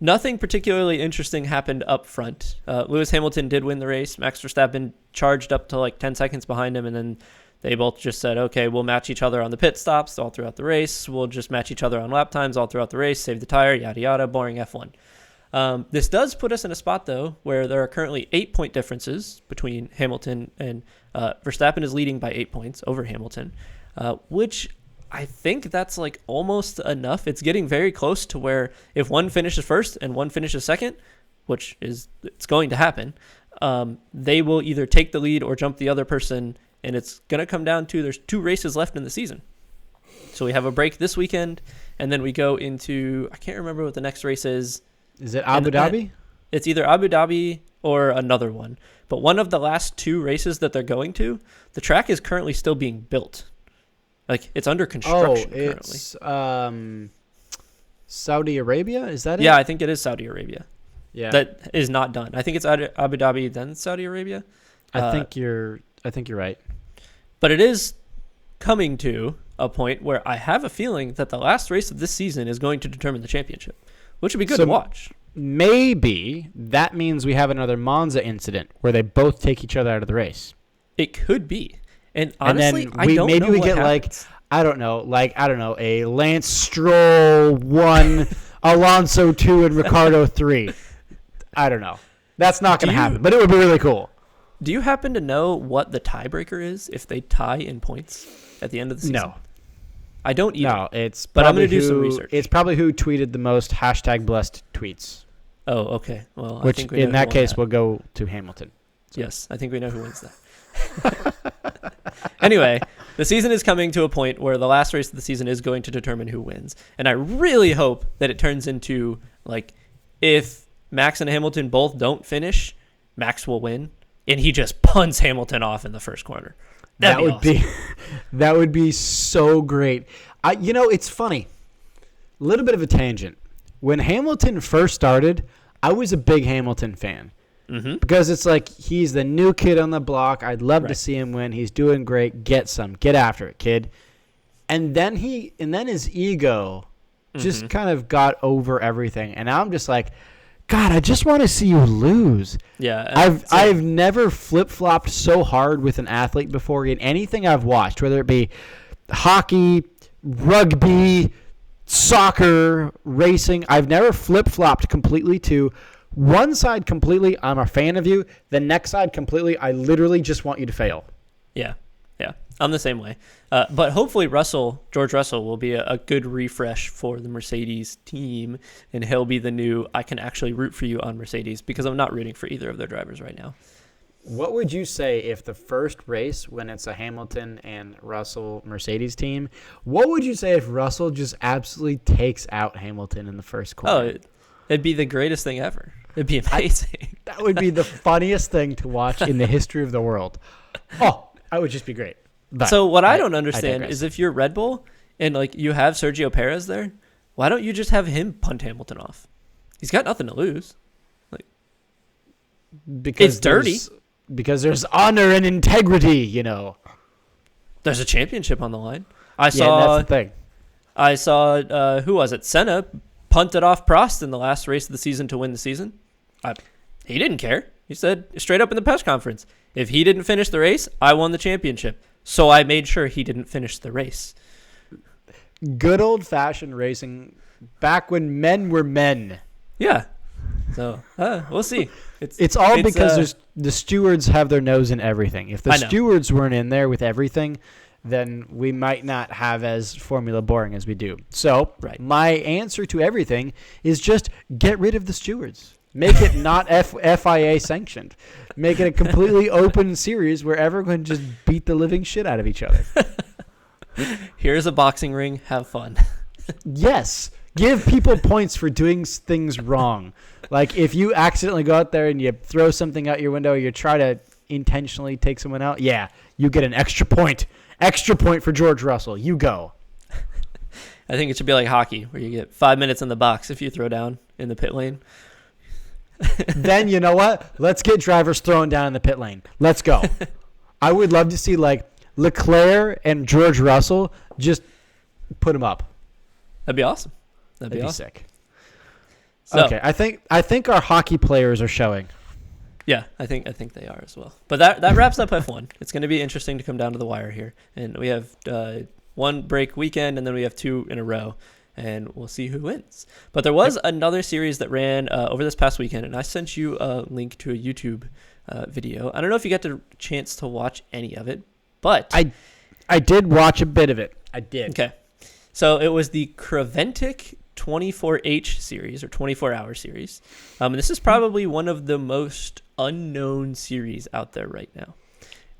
Nothing particularly interesting happened up front. Lewis Hamilton did win the race. Max Verstappen charged up to 10 seconds behind him, and then they both just said, okay, we'll match each other on the pit stops all throughout the race. We'll just match each other on lap times all throughout the race, save the tire, yada, yada, boring F1. This does put us in a spot, though, where there are currently 8-point differences between Hamilton and Verstappen is leading by 8 points over Hamilton, which I think that's almost enough. It's getting very close to where if one finishes first and one finishes second, which it's going to happen, they will either take the lead or jump the other person, and it's going to come down to there's 2 races left in the season. So we have a break this weekend, and then we go into, I can't remember what the next race is. Is it Abu Dhabi? It's either Abu Dhabi or another one. But one of the last 2 races that they're going to, the track is currently still being built. It's under construction currently. It's Saudi Arabia? Is that it? Yeah, I think it is Saudi Arabia. Yeah. That is not done. I think it's Abu Dhabi, then Saudi Arabia. I think you're right. But it is coming to a point where I have a feeling that the last race of this season is going to determine the championship, which would be good to watch. Maybe that means we have another Monza incident where they both take each other out of the race. It could be. And honestly, then I don't know maybe we what get happens. I don't know, a Lance Stroll 1, Alonso 2, and Ricciardo 3. I don't know. That's not going to happen, but it would be really cool. Do you happen to know what the tiebreaker is if they tie in points at the end of the season? No. I don't either. No, but I'm going to do some research. It's probably who tweeted the most #blessed tweets. Oh, okay. Well, which I think we know in that who case won will go to Hamilton. So. Yes, I think we know who wins that. Anyway, the season is coming to a point where the last race of the season is going to determine who wins. And I really hope that it turns into, if Max and Hamilton both don't finish, Max will win, and he just punts Hamilton off in the first corner. That would be so great. It's funny. A little bit of a tangent. When Hamilton first started, I was a big Hamilton fan. Mm-hmm. Because it's he's the new kid on the block. I'd love to see him win. He's doing great. Get after it, kid. And then his ego just kind of got over everything. And now I'm just God, I just want to see you lose. Yeah. I've never flip-flopped so hard with an athlete before in anything I've watched, whether it be hockey, rugby, soccer, racing. I've never flip-flopped completely to one side completely, I'm a fan of you. The next side completely, I literally just want you to fail. Yeah. I'm the same way. But hopefully George Russell will be a good refresh for the Mercedes team, and he'll be the new, I can actually root for you on Mercedes, because I'm not rooting for either of their drivers right now. What would you say if the first race, when it's a Hamilton and Russell Mercedes team, what would you say if Russell just absolutely takes out Hamilton in the first corner? Oh, it'd be the greatest thing ever. It'd be amazing. That would be the funniest thing to watch in the history of the world. Oh, that would just be great. But so what I don't understand is if you're Red Bull and you have Sergio Perez there, why don't you just have him punt Hamilton off? He's got nothing to lose. Because it's dirty. Because there's honor and integrity, There's a championship on the line. That's the thing. I saw, who was it? Senna punted off Prost in the last race of the season to win the season. He didn't care. He said straight up in the press conference, if he didn't finish the race, I won the championship. So I made sure he didn't finish the race. Good old-fashioned racing back when men were men. Yeah. So we'll see. It's all because the stewards have their nose in everything. If the stewards weren't in there with everything, then we might not have as formula boring as we do. So my answer to everything is just get rid of the stewards. Make it not FIA sanctioned. Make it a completely open series where everyone just beat the living shit out of each other. Here's a boxing ring. Have fun. Yes. Give people points for doing things wrong. Like if you accidentally go out there and you throw something out your window or you try to intentionally take someone out, yeah, you get an extra point. Extra point for George Russell. You go. I think it should be like hockey where you get 5 minutes in the box if you throw down in the pit lane. Then you know what? Let's get drivers thrown down in the pit lane. Let's go. I would love to see like Leclerc and George Russell just put them up. That'd be awesome. That'd be sick. So, okay, I think our hockey players are showing. Yeah, I think they are as well. But that wraps up F1. It's going to be interesting to come down to the wire here, and we have one break weekend, and then we have 2 in a row, and we'll see who wins. But there was another series that ran over this past weekend, and I sent you a link to a YouTube video. I don't know if you got the chance to watch any of it, but I did watch a bit of it. I did. Okay, so it was the Creventic 24H series or 24-hour series. And this is probably one of the most unknown series out there right now.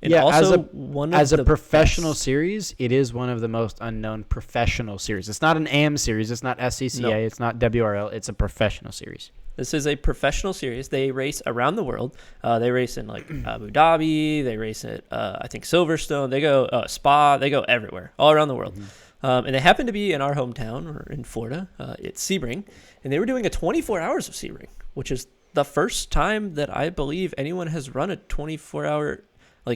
And yeah, also as a professional series, it is one of the most unknown professional series. It's not an AM series. It's not SCCA. No. It's not WRL. It's a professional series. This is a professional series. They race around the world. They race in like Abu Dhabi. They race at, I think, Silverstone. They go Spa. They go everywhere, all around the world. Mm-hmm. And they happen to be in our hometown or in Florida. It's Sebring. And they were doing a 24 hours of Sebring, which is the first time that I believe anyone has run a 24-hour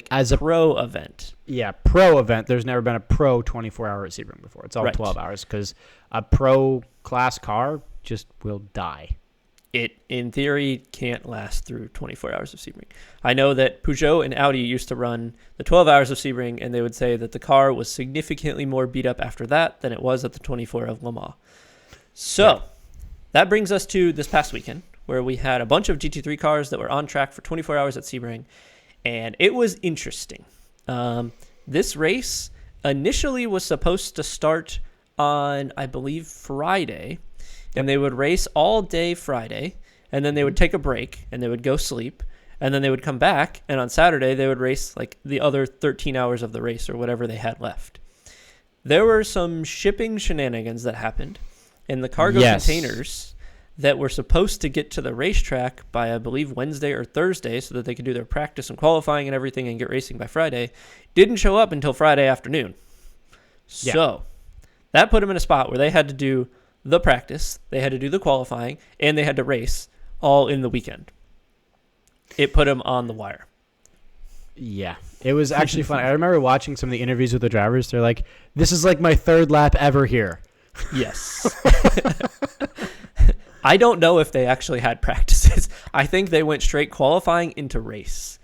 as a pro event. Yeah, pro event. There's never been a pro 24-hour at Sebring before. It's all 12 hours because a pro class car just will die. It, in theory, can't last through 24 hours of Sebring. I know that Peugeot and Audi used to run the 12 hours of Sebring, and they would say that the car was significantly more beat up after that than it was at the 24 of Le Mans. So that brings us to this past weekend, where we had a bunch of GT3 cars that were on track for 24 hours at Sebring, and it was interesting. This race initially was supposed to start on, I believe, Friday, and they would race all day Friday, and then they would take a break, and they would go sleep, and then they would come back, and on Saturday they would race like the other 13 hours of the race or whatever they had left. There were some shipping shenanigans that happened, and the cargo containers that were supposed to get to the racetrack by, I believe, Wednesday or Thursday so that they could do their practice and qualifying and everything and get racing by Friday, didn't show up until Friday afternoon. So that put them in a spot where they had to do the practice, they had to do the qualifying, and they had to race all in the weekend. It put them on the wire. Yeah, it was actually fun. I remember watching some of the interviews with the drivers. They're like, this is like my 3rd lap ever here. Yes. I don't know if they actually had practices. I think they went straight qualifying into race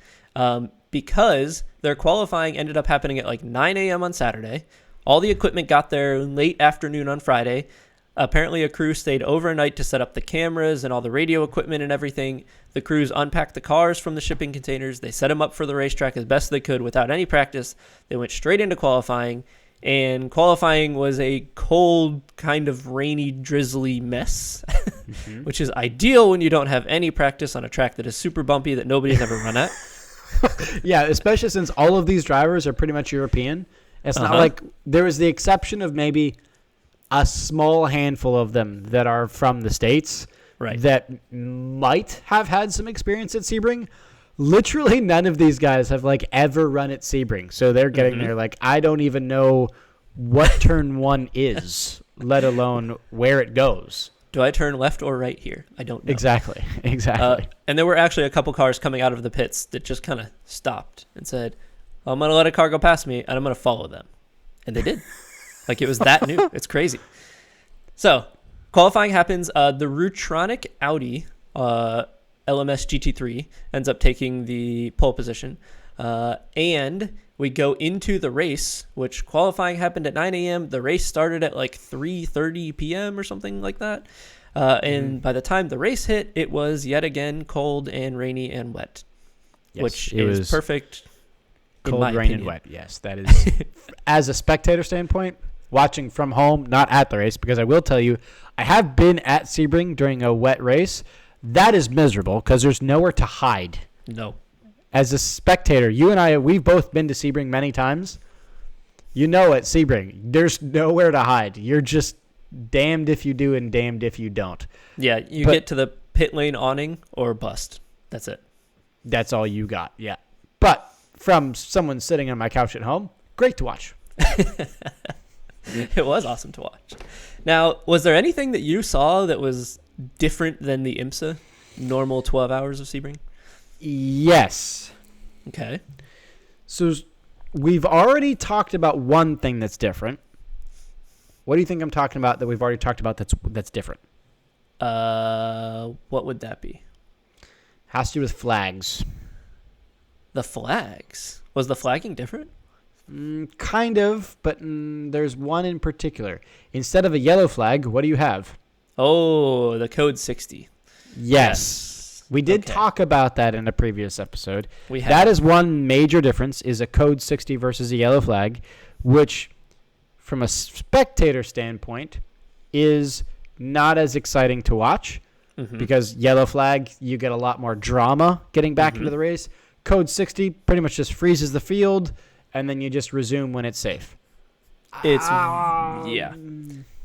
because their qualifying ended up happening at like 9 a.m. on Saturday. All the equipment got there late afternoon on Friday. Apparently, a crew stayed overnight to set up the cameras and all the radio equipment and everything. The crews unpacked the cars from the shipping containers. They set them up for the racetrack as best they could without any practice. They went straight into qualifying, and qualifying was a cold, kind of rainy, drizzly mess, which is ideal when you don't have any practice on a track that is super bumpy that nobody's ever run at. Yeah, especially since all of these drivers are pretty much European. It's not like there was the exception of maybe a small handful of them that are from the States that might have had some experience at Sebring. Literally none of these guys have ever run at Sebring. So they're getting there I don't even know what turn 1 is, let alone where it goes. Do I turn left or right here? I don't know. Exactly. And there were actually a couple cars coming out of the pits that just kind of stopped and said, I'm going to let a car go past me, and I'm going to follow them. And they did. It was that new. It's crazy. So, qualifying happens. The Rutronic Audi LMS GT3 ends up taking the pole position. And we go into the race, which qualifying happened at 9 a.m. The race started at like 3:30 p.m. or something like that. And by the time the race hit, it was yet again cold and rainy and wet, Yes, which it is was perfect. cold, rain, and wet. Yes, that is, as a spectator standpoint, watching from home, not at the race, because I will tell you, I have been at Sebring during a wet race. That is miserable because there's nowhere to hide. No. As a spectator, you and I, we've both been to Sebring many times. You know, at Sebring, there's nowhere to hide. You're just damned if you do and damned if you don't. Yeah, you get to the pit lane awning or bust. That's it. That's all you got, yeah. But from someone sitting on my couch at home, great to watch. It was awesome to watch. Now, was there anything that you saw that was different than the IMSA normal 12 hours of Sebring? Yes. Okay. So we've already talked about one thing that's different. What do you think I'm talking about that we've already talked about that's different? What would that be? Has to do with flags. The flags. Was the flagging different? Kind of, but there's one in particular. Instead of a yellow flag, what do you have? Oh, the code 60. Yes. We did Okay. talk about that in a previous episode. We have. That is one major difference, is a code 60 versus a yellow flag, which from a spectator standpoint is not as exciting to watch because yellow flag, you get a lot more drama getting back into the race. Code 60 pretty much just freezes the field, and then you just resume when it's safe. It's, yeah.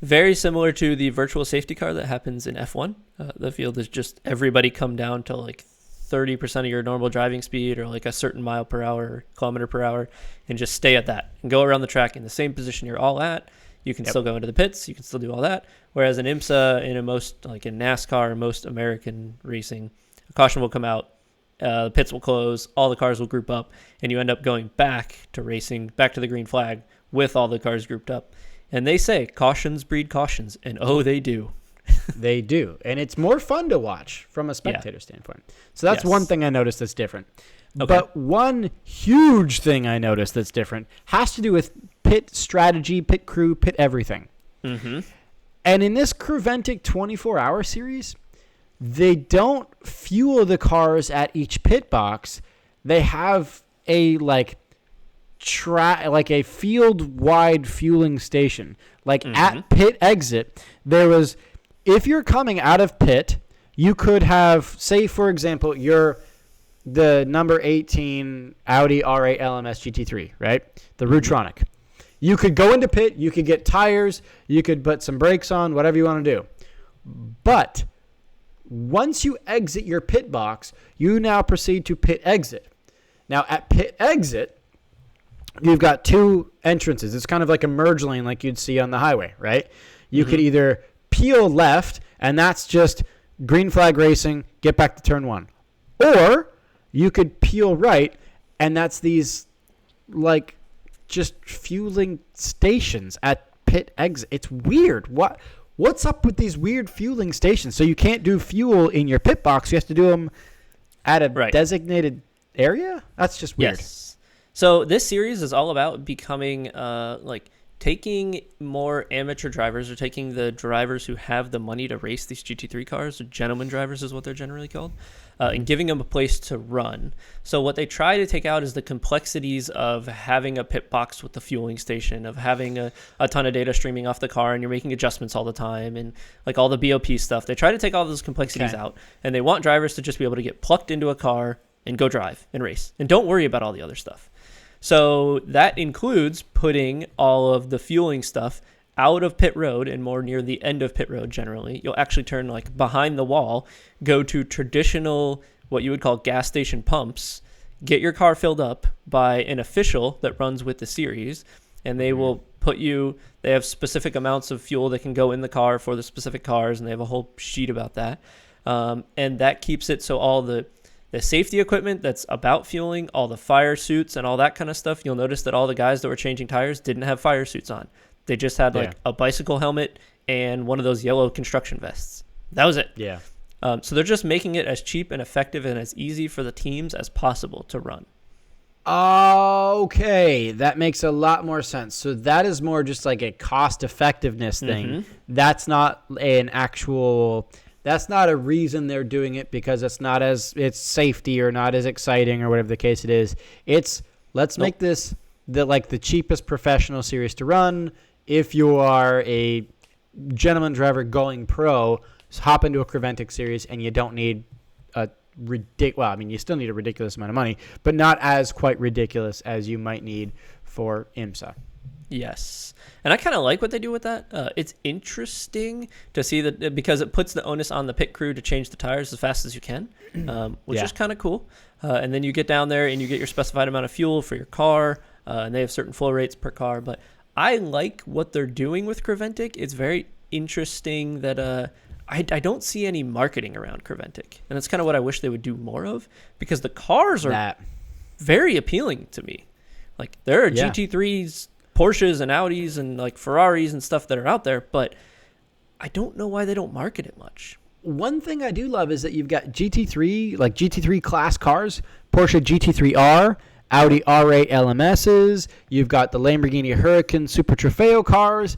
Very similar to the virtual safety car that happens in F1. The field is just everybody come down to like 30% of your normal driving speed or like a certain mile per hour, or kilometer per hour, and just stay at that and go around the track in the same position you're all at. You can still go into the pits. You can still do all that. Whereas in IMSA, like in NASCAR, most American racing, a caution will come out. The pits will close. All the cars will group up, and you end up going back to racing, back to the green flag with all the cars grouped up. And they say cautions breed cautions, and oh, they do. They do. And it's more fun to watch from a spectator standpoint. So that's one thing I noticed that's different. Okay. But one huge thing I noticed that's different has to do with pit strategy, pit crew, pit everything. Mm-hmm. And in this Creventic 24-hour series, they don't fuel the cars at each pit box. They have a a field-wide fueling station. At pit exit, there was, if you're coming out of pit, you could have, say, for example, you're the number 18 Audi R8 LMS GT3, right? The Rutronic. You could go into pit, you could get tires, you could put some brakes on, whatever you want to do. But once you exit your pit box, you now proceed to pit exit. Now, at pit exit, you've got two entrances. It's kind of like a merge lane like you'd see on the highway, right? You could either peel left, and that's just green flag racing, get back to turn one. Or you could peel right, and that's these, just fueling stations at pit exit. It's weird. What's up with these weird fueling stations? So you can't do fuel in your pit box. You have to do them at a designated area? That's just weird. Yes. So this series is all about becoming taking more amateur drivers, or taking the drivers who have the money to race these GT3 cars, or gentleman drivers is what they're generally called, and giving them a place to run. So what they try to take out is the complexities of having a pit box with the fueling station, of having a ton of data streaming off the car, and you're making adjustments all the time, and all the BOP stuff. They try to take all those complexities out, and they want drivers to just be able to get plucked into a car and go drive and race, and don't worry about all the other stuff. So that includes putting all of the fueling stuff out of pit road and more near the end of pit road generally. You'll actually turn behind the wall, go to traditional, what you would call gas station pumps, get your car filled up by an official that runs with the series, and they will they have specific amounts of fuel that can go in the car for the specific cars, and they have a whole sheet about that. And that keeps it so all the safety equipment that's about fueling, all the fire suits and all that kind of stuff, you'll notice that all the guys that were changing tires didn't have fire suits on. They just had a bicycle helmet and one of those yellow construction vests. That was it. Yeah. So they're just making it as cheap and effective and as easy for the teams as possible to run. Okay, that makes a lot more sense. So that is more just like a cost effectiveness thing. That's not an actual, that's not a reason they're doing it because it's safety or not as exciting or whatever the case it is. It's let's make this the cheapest professional series to run. If you are a gentleman driver going pro, hop into a Creventic series and you don't need a you still need a ridiculous amount of money, but not as quite ridiculous as you might need for IMSA. Yes. And I kind of like what they do with that. It's interesting to see that because it puts the onus on the pit crew to change the tires as fast as you can, which is kind of cool. And then you get down there and you get your specified amount of fuel for your car, and they have certain flow rates per car. But I like what they're doing with Creventic. It's very interesting that I don't see any marketing around Creventic. And that's kind of what I wish they would do more of because the cars are very appealing to me. Like there are GT3s, Porsches and Audis and like Ferraris and stuff that are out there, but I don't know why they don't market it much. One thing I do love is that you've got GT3 class cars, Porsche GT3R, Audi R8 LMSs, you've got the Lamborghini Huracan Super Trofeo cars,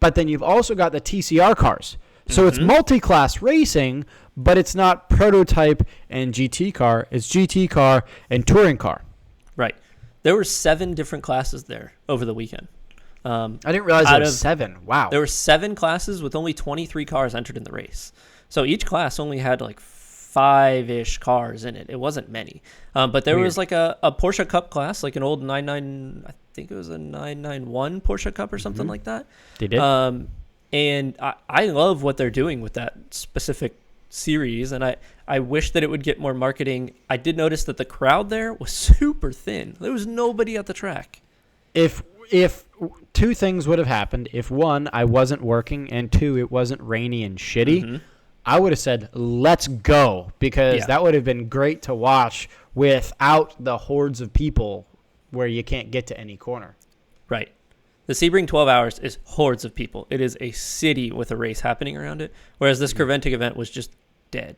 but then you've also got the TCR cars. So it's multi-class racing, but it's not prototype and GT car. It's GT car and touring car. Right. There were 7 different classes there over the weekend. I didn't realize there were 7. Wow. There were 7 classes with only 23 cars entered in the race. So each class only had like 5-ish cars in it. It wasn't many. But there was like a Porsche Cup class, like an old 99, I think it was a 991 Porsche Cup or something like that. They did. And I love what they're doing with that specific series, and I wish that it would get more marketing. I did notice that the crowd there was super thin. There was nobody at the track. If 2 things would have happened, if 1, I wasn't working, and 2, it wasn't rainy and shitty, I would have said, let's go, because that would have been great to watch without the hordes of people where you can't get to any corner. Right. The Sebring 12 Hours is hordes of people. It is a city with a race happening around it, whereas this Creventic event was just dead.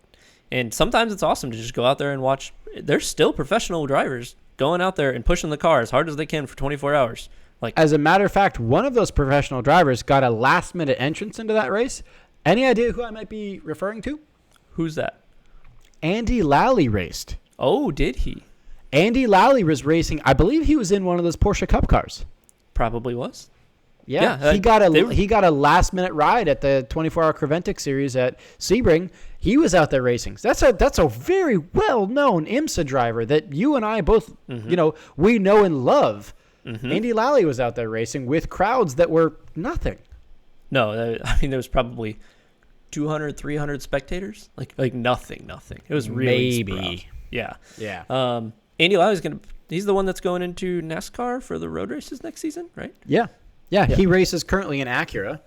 And sometimes it's awesome to just go out there and watch. There's still professional drivers going out there and pushing the car as hard as they can for 24 hours. Like, as a matter of fact, one of those professional drivers got a last-minute entrance into that race. Any idea who I might be referring to? Who's that? Andy Lally raced. Oh, did he? Andy Lally was racing. I believe he was in one of those Porsche Cup cars. Probably was. Yeah, he got a last-minute ride at the 24-hour Creventic series at Sebring. He was out there racing. So that's a very well-known IMSA driver that you and I both, we know and love. Andy Lally was out there racing with crowds that were nothing. No, there was probably 200, 300 spectators. Like nothing. It was really maybe. Yeah. Andy Lally's he's the one that's going into NASCAR for the road races next season, right? Yeah. He races currently in Acura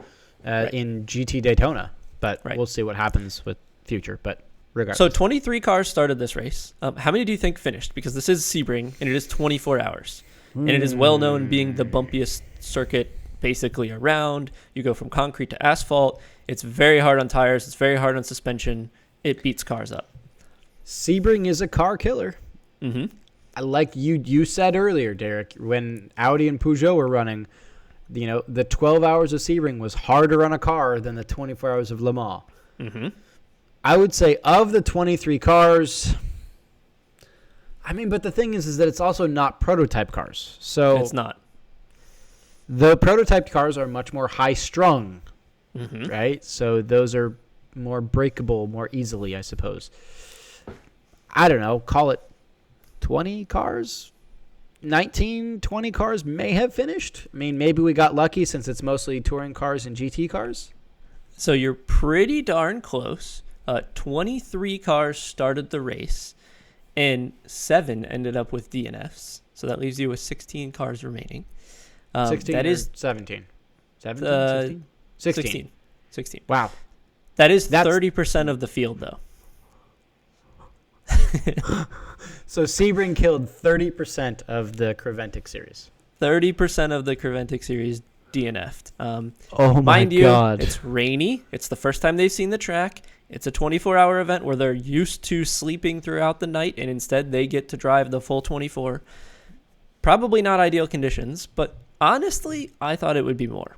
in GT Daytona, but we'll see what happens with future. But regardless. So 23 cars started this race. How many do you think finished? Because this is Sebring, and it is 24 hours. And it is well known being the bumpiest circuit basically around. You go from concrete to asphalt. It's very hard on tires. It's very hard on suspension. It beats cars up. Sebring is a car killer. Like you said earlier, Derek, when Audi and Peugeot were running, the 12 hours of Sebring was harder on a car than the 24 hours of Le Mans. I would say of the 23 cars, but the thing is that it's also not prototype cars. So it's not. The prototype cars are much more high-strung, right? So those are more breakable more easily, I suppose. I don't know, call it 20 cars? 19, 20 cars may have finished. Maybe we got lucky since it's mostly touring cars and GT cars. So you're pretty darn close. 23 cars started the race, and 7 ended up with DNFs. So that leaves you with 16 cars remaining. 16 that is 17? 17? 16. 16. Wow. That's 30% of the field, though. So Sebring killed 30% of the Creventic series. 30% of the Creventic series DNF'd. Oh my mind you, God. it's rainy. It's the first time they've seen the track. It's a 24-hour event where they're used to sleeping throughout the night, and instead they get to drive the full 24. Probably not ideal conditions, but honestly, I thought it would be more.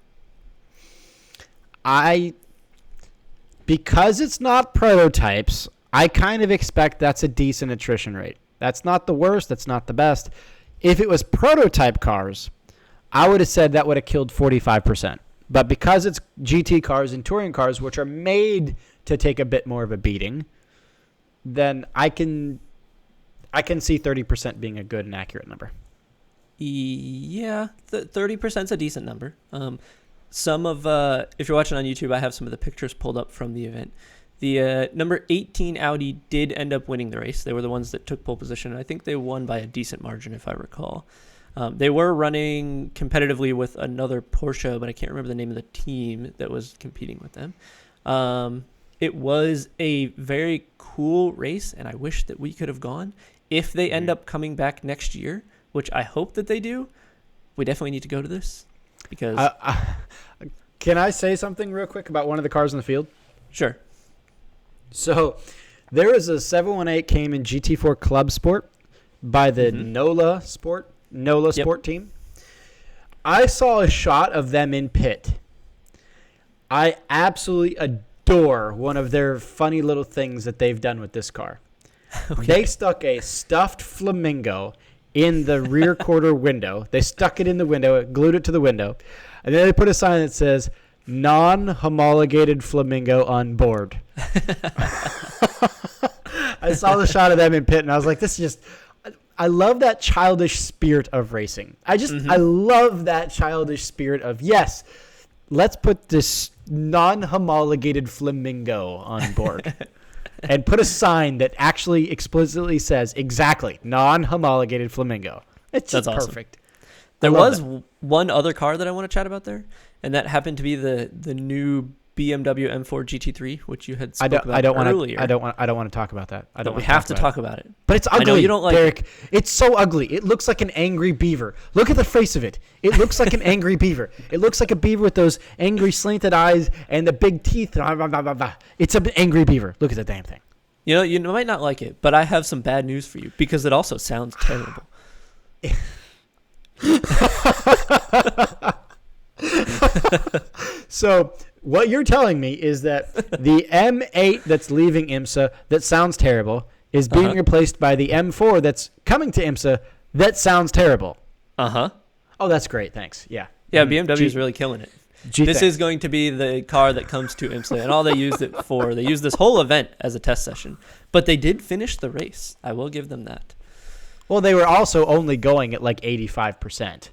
Because it's not prototypes, I kind of expect that's a decent attrition rate. That's not the worst. That's not the best. If it was prototype cars, I would have said that would have killed 45%. But because it's GT cars and touring cars, which are made to take a bit more of a beating, then I can see 30% being a good and accurate number. Yeah, 30% is a decent number. Some of, if you're watching on YouTube, I have some of the pictures pulled up from the event. The number 18 Audi did end up winning the race. They were the ones that took pole position. I think they won by a decent margin, if I recall. They were running competitively with another Porsche, but I can't remember the name of the team that was competing with them. It was a very cool race, and I wish that we could have gone. If they end up coming back next year, which I hope that they do, we definitely need to go to this. Because can I say something real quick about one of the cars in the field? Sure. So there was a 718 came in GT4 Club Sport by the NOLA Sport team. I saw a shot of them in pit. I absolutely adore one of their funny little things that they've done with this car. Okay. They stuck a stuffed flamingo in the rear quarter window. They stuck it in the window, glued it to the window, and then they put a sign that says, non-homologated flamingo on board. I saw the shot of them in pit, and I was like, this is just... I love that childish spirit of racing. I love that childish spirit of, yes, let's put this non-homologated flamingo on board. And put a sign that actually explicitly says exactly non-homologated flamingo. It's just That's awesome. Perfect. There was one other car that I want to chat about there, and that happened to be the new BMW M4 GT3, which you had spoke about earlier. I don't want to talk about that. We have to talk about it. But it's ugly. I know you don't like Derek. it. It's so ugly. It looks like an angry beaver. Look at the face of it. It looks like an angry beaver. It looks like a beaver with those angry slanted eyes and the big teeth. It's an angry beaver. Look at the damn thing. You know, you might not like it, but I have some bad news for you because it also sounds terrible. So what you're telling me is that the M8 that's leaving IMSA that sounds terrible is being replaced by the M4 that's coming to IMSA that sounds terrible. Uh-huh. Oh, that's great. Thanks. Yeah. Yeah, BMW is really killing it. This is going to be the car that comes to IMSA, and all they used it for, they used this whole event as a test session. But they did finish the race. I will give them that. Well, they were also only going at like 85%.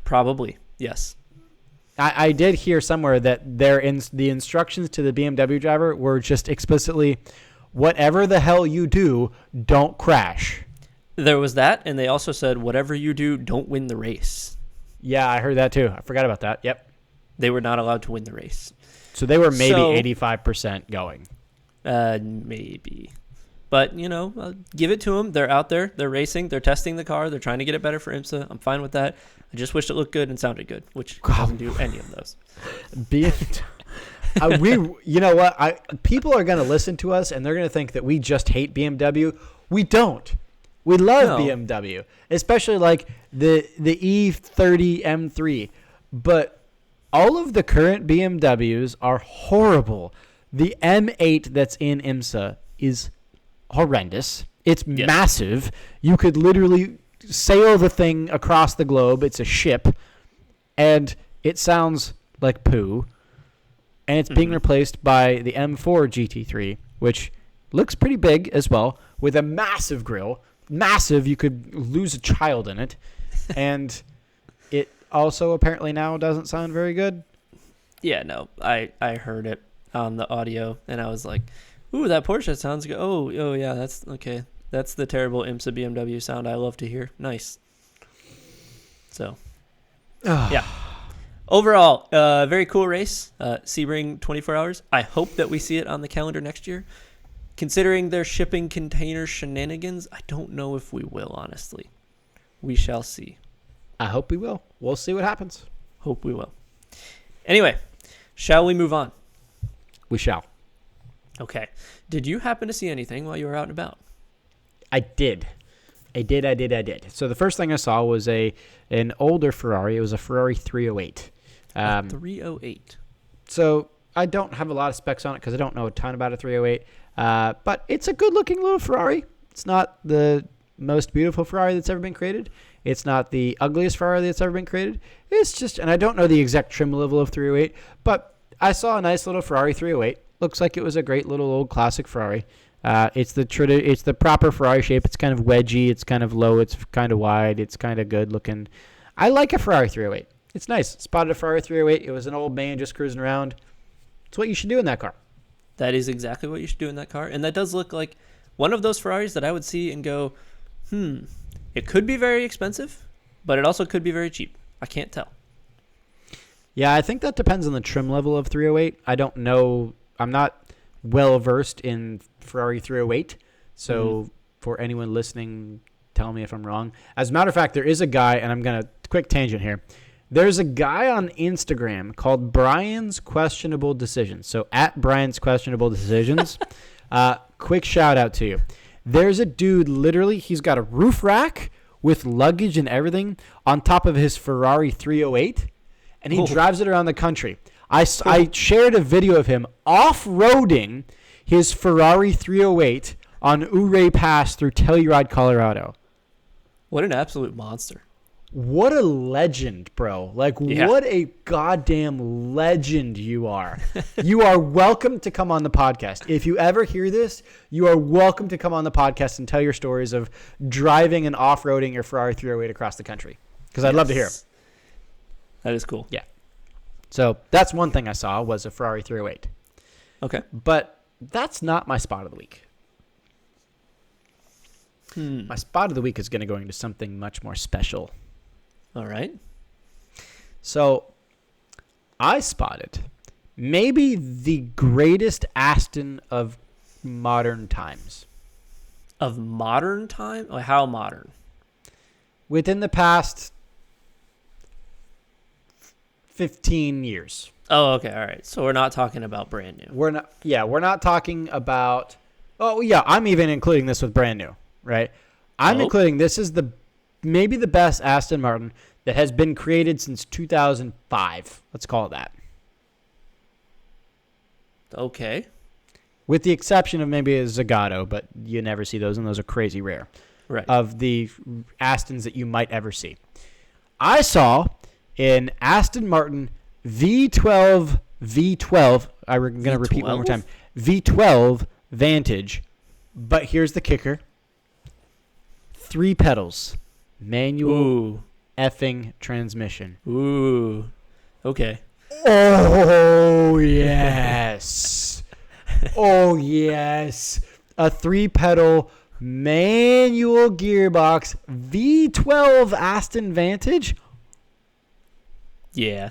Probably, yes. I did hear somewhere that the instructions to the BMW driver were just explicitly, whatever the hell you do, don't crash. There was that, and they also said, whatever you do, don't win the race. Yeah, I heard that too. I forgot about that. Yep. They were not allowed to win the race. So they were maybe 85% going. Maybe. But, give it to them. They're out there. They're racing. They're testing the car. They're trying to get it better for IMSA. I'm fine with that. I just wish it looked good and sounded good, which doesn't do any of those. You know what? People are going to listen to us, and they're going to think that we just hate BMW. We don't. We love BMW, especially like the E30 M3. But all of the current BMWs are horrible. The M8 that's in IMSA is horrendous. It's massive. You could literally sail the thing across the globe. It's a ship, and it sounds like poo. And it's being replaced by the M4 GT3, which looks pretty big as well, with a massive grille. Massive, you could lose a child in it. And it also apparently now doesn't sound very good. Yeah, no, I heard it on the audio, and I was like, ooh, that Porsche sounds good. Oh, yeah, that's okay. That's the terrible IMSA BMW sound I love to hear. Nice. So, yeah. Overall, very cool race. Sebring 24 hours. I hope that we see it on the calendar next year. Considering their shipping container shenanigans, I don't know if we will, honestly. We shall see. I hope we will. We'll see what happens. Hope we will. Anyway, shall we move on? We shall. Okay. Did you happen to see anything while you were out and about? I did. I did. So the first thing I saw was an older Ferrari. It was a Ferrari 308. 308. So I don't have a lot of specs on it because I don't know a ton about a 308. But it's a good-looking little Ferrari. It's not the most beautiful Ferrari that's ever been created. It's not the ugliest Ferrari that's ever been created. It's just, and I don't know the exact trim level of 308, but I saw a nice little Ferrari 308. Looks like it was a great little old classic Ferrari. It's the proper Ferrari shape. It's kind of wedgy. It's kind of low. It's kind of wide. It's kind of good looking. I like a Ferrari 308. It's nice. Spotted a Ferrari 308. It was an old man just cruising around. It's what you should do in that car. That is exactly what you should do in that car. And that does look like one of those Ferraris that I would see and go, it could be very expensive, but it also could be very cheap. I can't tell. Yeah, I think that depends on the trim level of 308. I don't know. I'm not well versed in Ferrari 308. So for anyone listening, tell me if I'm wrong. As a matter of fact, there is a guy, and I'm going to quick tangent here. There's a guy on Instagram called Brian's Questionable Decisions. So at Brian's Questionable Decisions, quick shout out to you. There's a dude, literally, he's got a roof rack with luggage and everything on top of his Ferrari 308, and he drives it around the country. I shared a video of him off-roading his Ferrari 308 on Ouray Pass through Telluride, Colorado. What an absolute monster. What a legend, bro. What a goddamn legend you are. You are welcome to come on the podcast. If you ever hear this, you are welcome to come on the podcast and tell your stories of driving and off-roading your Ferrari 308 across the country. Because I'd love to hear them. That is cool. Yeah. So that's one thing I saw was a Ferrari 308. Okay. But that's not my spot of the week. My spot of the week is going to go into something much more special. All right. So I spotted maybe the greatest Aston of modern times. Of modern time? Or how modern? Within the past 15 years. Oh, okay. All right. So we're not talking about brand new. We're not talking about. Oh, yeah, I'm even including this with brand new, right? I'm including this is maybe the best Aston Martin that has been created since 2005. Let's call it that. Okay. With the exception of maybe a Zagato, but you never see those, and those are crazy rare. Right. Of the Astons that you might ever see. I saw an Aston Martin V12. I'm going to repeat one more time. V12 Vantage. But here's the kicker. 3 pedals. Manual effing transmission. Ooh. Okay. Oh, yes. Oh, yes. A 3-pedal manual gearbox V12 Aston Vantage. Yeah.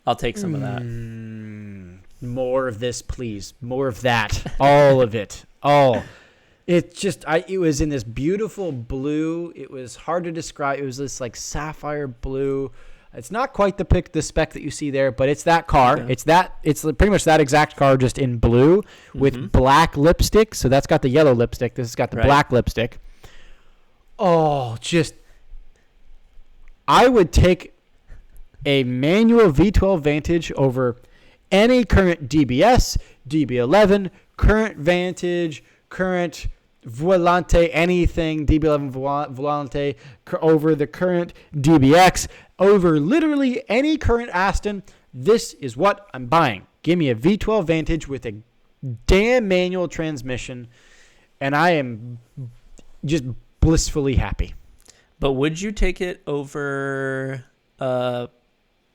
I'll take some of that. More of this, please. More of that. All of it. All. It was in this beautiful blue. It was hard to describe. It was this like sapphire blue. It's not quite the spec that you see there, but it's that car. Okay. It's pretty much that exact car, just in blue with black lipstick. So that's got the yellow lipstick. This has got the black lipstick. Oh, I would take a manual V12 Vantage over any current DBS, DB11, current Vantage, current Volante, anything, DB11 Volante, over the current DBX, over literally any current Aston. This is what I'm buying. Give me a V12 Vantage with a damn manual transmission, and I am just blissfully happy. But would you take it over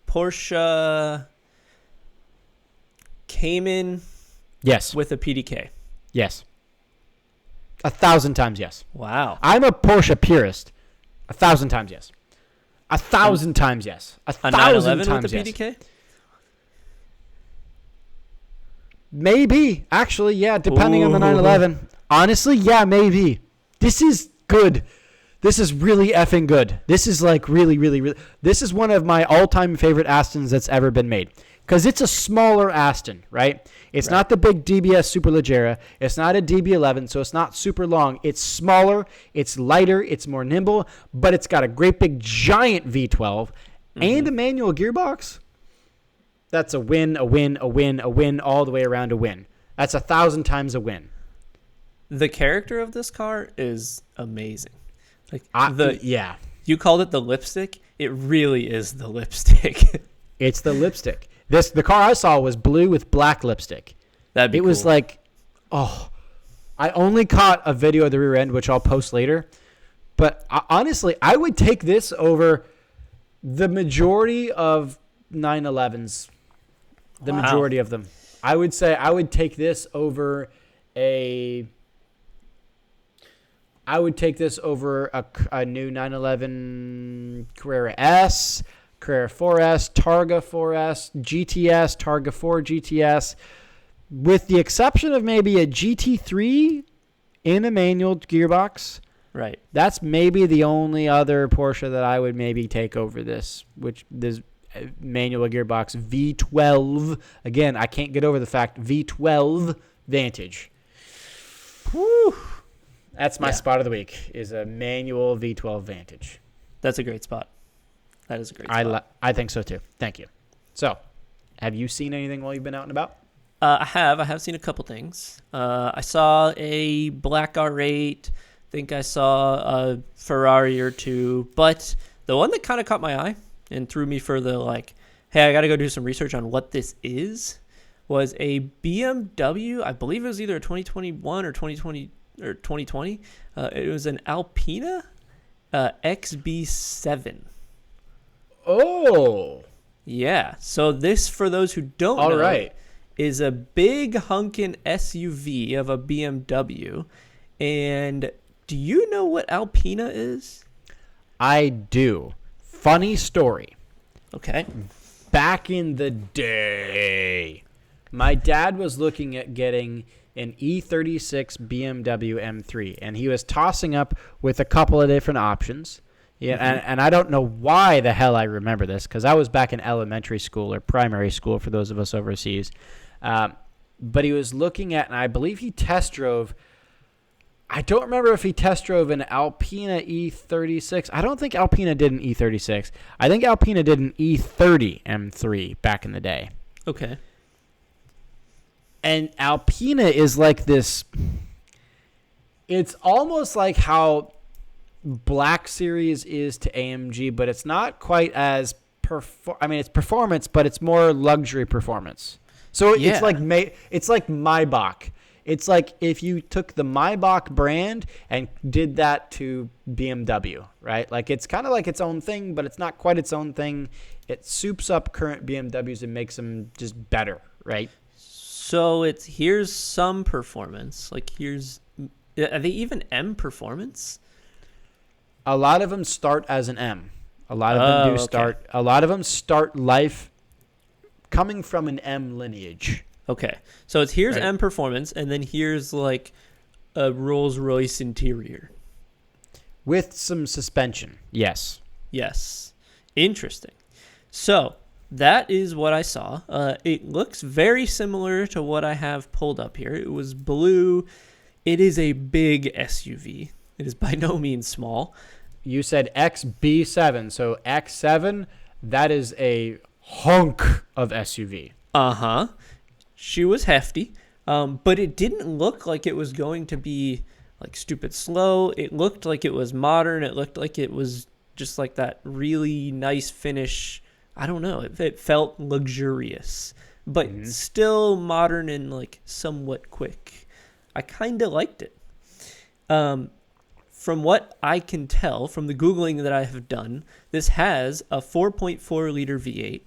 Porsche Cayman? Yes. With a PDK? Yes. 1,000 times yes. Wow. I'm a Porsche purist. 1,000 times yes. 1,000 times yes. 1,000 times with a yes. PDK? Maybe. Actually, yeah, depending on the 911. Honestly, yeah, maybe. This is good. This is really effing good. This is like really, really, really. This is one of my all-time favorite Astons that's ever been made. because it's a smaller Aston, right? It's not the big DBS Superleggera. It's not a DB11, so it's not super long. It's smaller, it's lighter, it's more nimble, but it's got a great big giant V12 and a manual gearbox. That's a win, a win, a win, a win, all the way around a win. That's 1,000 times a win. The character of this car is amazing. Like you called it the lipstick. It really is the lipstick. It's the lipstick. The car I saw was blue with black lipstick. That'd be cool. Was like, oh, I only caught a video of the rear end, which I'll post later. But honestly, I would take this over the majority of 911s. The majority of them. I would say I would take this over a new 911 Carrera S, Carrera 4S, Targa 4S, GTS, Targa 4 GTS, with the exception of maybe a GT3 in a manual gearbox. Right. That's maybe the only other Porsche that I would maybe take over this, which this manual gearbox V12. Again, I can't get over the fact V12 Vantage. Whew. That's my spot of the week, is a manual V12 Vantage. That's a great spot. That is a great spot. I think so, too. Thank you. So, have you seen anything while you've been out and about? I have seen a couple things. I saw a black R8. I think I saw a Ferrari or two. But the one that kind of caught my eye and threw me for the, like, hey, I got to go do some research on what this is, was a BMW. I believe it was either a 2021 or 2020. It was an Alpina XB7. Oh. Yeah. So this, for those who don't know, is a big hunkin' SUV of a BMW. And do you know what Alpina is? I do. Funny story. Okay. Back in the day, my dad was looking at getting an E36 BMW M3, and he was tossing up with a couple of different options. Yeah, and I don't know why the hell I remember this, because I was back in elementary school or primary school for those of us overseas. But he was looking at, and I believe he test drove, I don't remember if he test drove an Alpina E36. I don't think Alpina did an E36. I think Alpina did an E30 M3 back in the day. Okay. And Alpina is like this, it's almost like how Black Series is to AMG, but it's not quite as it's performance, but it's more luxury performance. So it's like Maybach. It's like if you took the Maybach brand and did that to BMW, right? Like it's kind of like its own thing, but it's not quite its own thing. It soups up current BMWs and makes them just better, right? So here's some performance. Like are they even M performance? A lot of them start as an M. A lot of them start. A lot of them start life coming from an M lineage. Okay, so here's right. M performance, and then here's like a Rolls-Royce interior with some suspension. Yes. Interesting. So that is what I saw. It looks very similar to what I have pulled up here. It was blue. It is a big SUV. It is by no means small. You said XB7, so X7, that is a hunk of SUV. Uh-huh. She was hefty, but it didn't look like it was going to be like stupid slow. It looked like it was modern. It looked like it was just like that really nice finish. I don't know. It felt luxurious, but still modern and like somewhat quick. I kind of liked it. From what I can tell from the Googling that I have done, this has a 4.4 liter V8.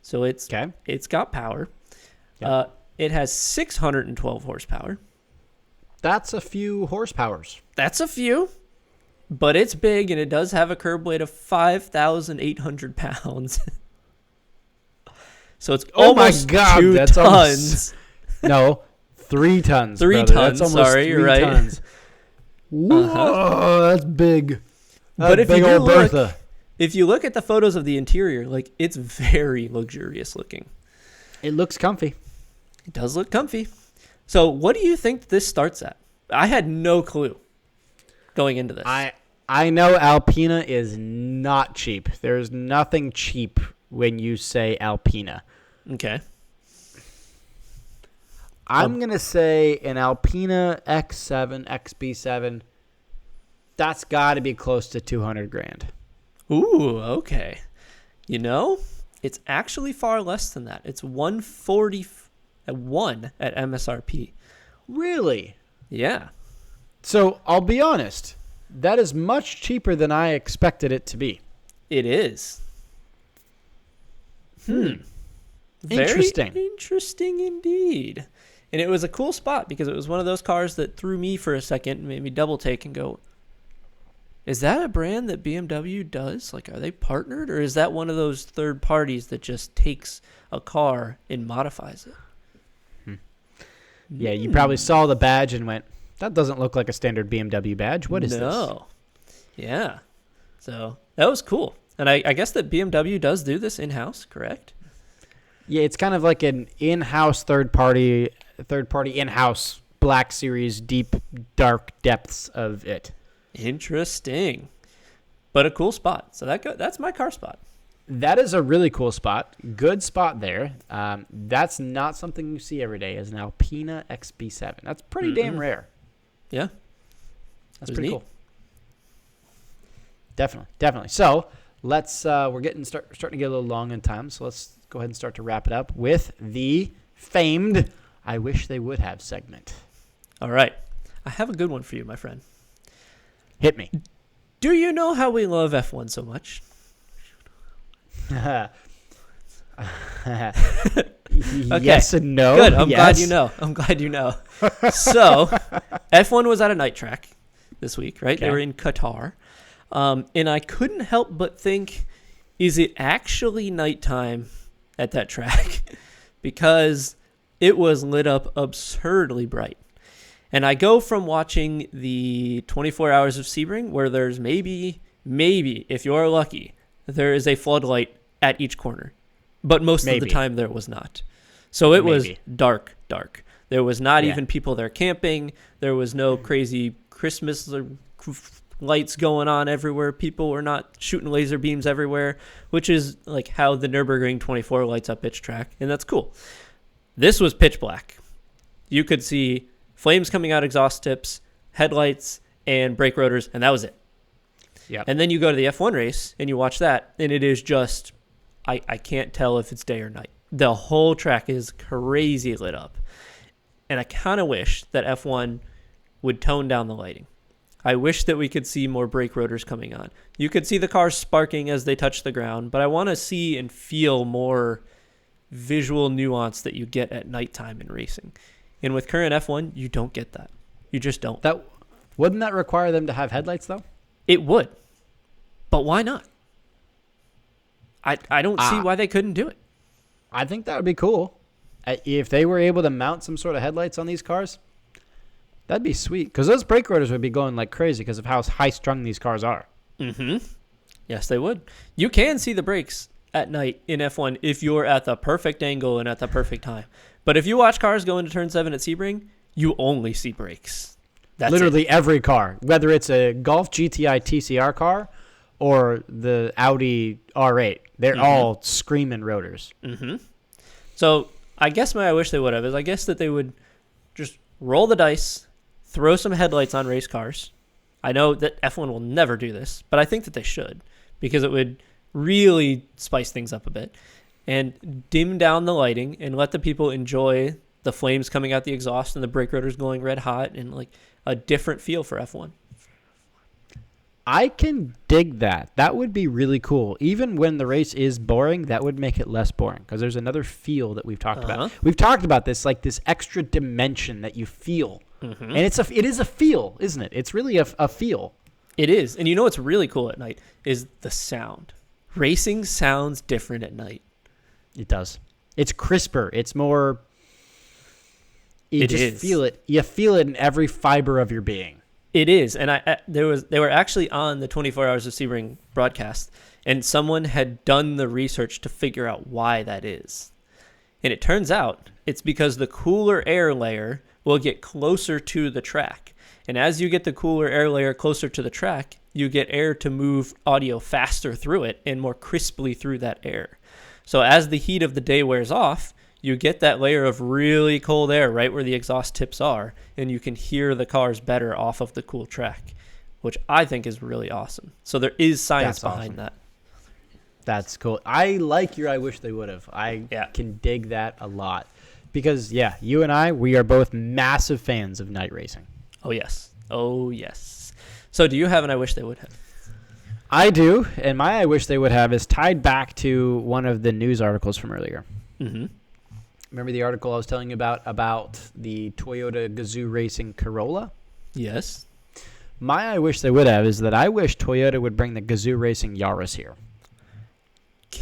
So it's got power. Yep. It has 612 horsepower. That's a few horsepowers. That's a few, but it's big, and it does have a curb weight of 5,800 pounds. So it's almost 2 tons. No, 3 tons. 3 brother. tons. That's almost sorry, 3 right? Tons. Whoa, that's big. But if big you old Bertha. If you look at the photos of the interior, like it's very luxurious looking. It looks comfy. It does look comfy. So what do you think this starts at? I had no clue going into this. I know Alpina is not cheap. There's nothing cheap when you say Alpina. Okay. I'm going to say an Alpina X7, XB7, that's got to be close to 200 grand. Ooh, okay. You know, it's actually far less than that. It's 141 at MSRP. Really? Yeah. So I'll be honest. That is much cheaper than I expected it to be. It is. Interesting. Very interesting indeed. And it was a cool spot because it was one of those cars that threw me for a second and made me double take and go, is that a brand that BMW does? Like, are they partnered? Or is that one of those third parties that just takes a car and modifies it? Yeah, you probably saw the badge and went, that doesn't look like a standard BMW badge. What is this? No. Yeah. So that was cool. And I guess that BMW does do this in-house, correct? Yeah, it's kind of like an in-house third party in-house Black Series deep, dark depths of it. Interesting. But a cool spot. So that's my car spot. That is a really cool spot. Good spot there. That's not something you see every day as an Alpina XB7. That's pretty damn rare. Yeah. That's pretty cool. Definitely. So let's starting to get a little long in time. So let's go ahead and start to wrap it up with the famed I Wish They Would Have segment. All right. I have a good one for you, my friend. Hit me. Do you know how we love F1 so much? Okay. Yes and no. Good. I'm yes. glad you know. So, F1 was at a night track this week, right? Okay. They were in Qatar. And I couldn't help but think, is it actually nighttime at that track? Because it was lit up absurdly bright. And I go from watching the 24 Hours of Sebring, where there's maybe, if you're lucky, there is a floodlight at each corner. But most of the time there was not. So it was dark. There was not even people there camping. There was no crazy Christmas lights going on everywhere. People were not shooting laser beams everywhere, which is like how the Nürburgring 24 lights up its track. And that's cool. This was pitch black. You could see flames coming out exhaust tips, headlights, and brake rotors, and that was it. Yeah. And then you go to the F1 race and you watch that, and it is just, I can't tell if it's day or night. The whole track is crazy lit up. And I kind of wish that F1 would tone down the lighting. I wish that we could see more brake rotors coming on. You could see the cars sparking as they touch the ground, but I want to see and feel more visual nuance that you get at nighttime in racing. And with current F1, you don't get that. You just don't. Wouldn't that require them to have headlights, though? It would. But why not? I don't see why they couldn't do it. I think that would be cool. If they were able to mount some sort of headlights on these cars, that'd be sweet. Because those brake rotors would be going like crazy because of how high-strung these cars are. Mm-hmm. Yes, they would. You can see the brakes at night in F1 if you're at the perfect angle and at the perfect time. But if you watch cars go into Turn 7 at Sebring, you only see brakes. That's literally every car, whether it's a Golf GTI TCR car or the Audi R8, they're all screaming rotors. Mm-hmm. So I guess I wish they would have is I guess that they would just roll the dice, throw some headlights on race cars. I know that F1 will never do this, but I think that they should because it would really spice things up a bit and dim down the lighting and let the people enjoy the flames coming out the exhaust and the brake rotors going red hot and like a different feel for F1. I can dig that. That would be really cool. Even when the race is boring, that would make it less boring because there's another feel that we've talked about. We've talked about this, like this extra dimension that you feel. Mm-hmm. And it is a feel, isn't it? It's really a feel. It is. And you know what's really cool at night is the sound. Racing sounds different at night. It does. It's crisper. It's more... You feel it. You feel it in every fiber of your being. It is, and they were actually on the 24 Hours of Sebring broadcast, and someone had done the research to figure out why that is. And it turns out it's because the cooler air layer will get closer to the track. And as you get the cooler air layer closer to the track, you get air to move audio faster through it and more crisply through that air. So as the heat of the day wears off, you get that layer of really cold air right where the exhaust tips are, and you can hear the cars better off of the cool track, which I think is really awesome. So there is science behind that. That's cool. I like your I wish they would have. I can dig that a lot. Because, you and I, we are both massive fans of night racing. Oh, yes. Oh, yes. So do you have an I wish they would have? I do, and my I wish they would have is tied back to one of the news articles from earlier. Mm-hmm. Remember the article I was telling you about the Toyota Gazoo Racing Corolla? Yes. My I wish they would have is that I wish Toyota would bring the Gazoo Racing Yaris here.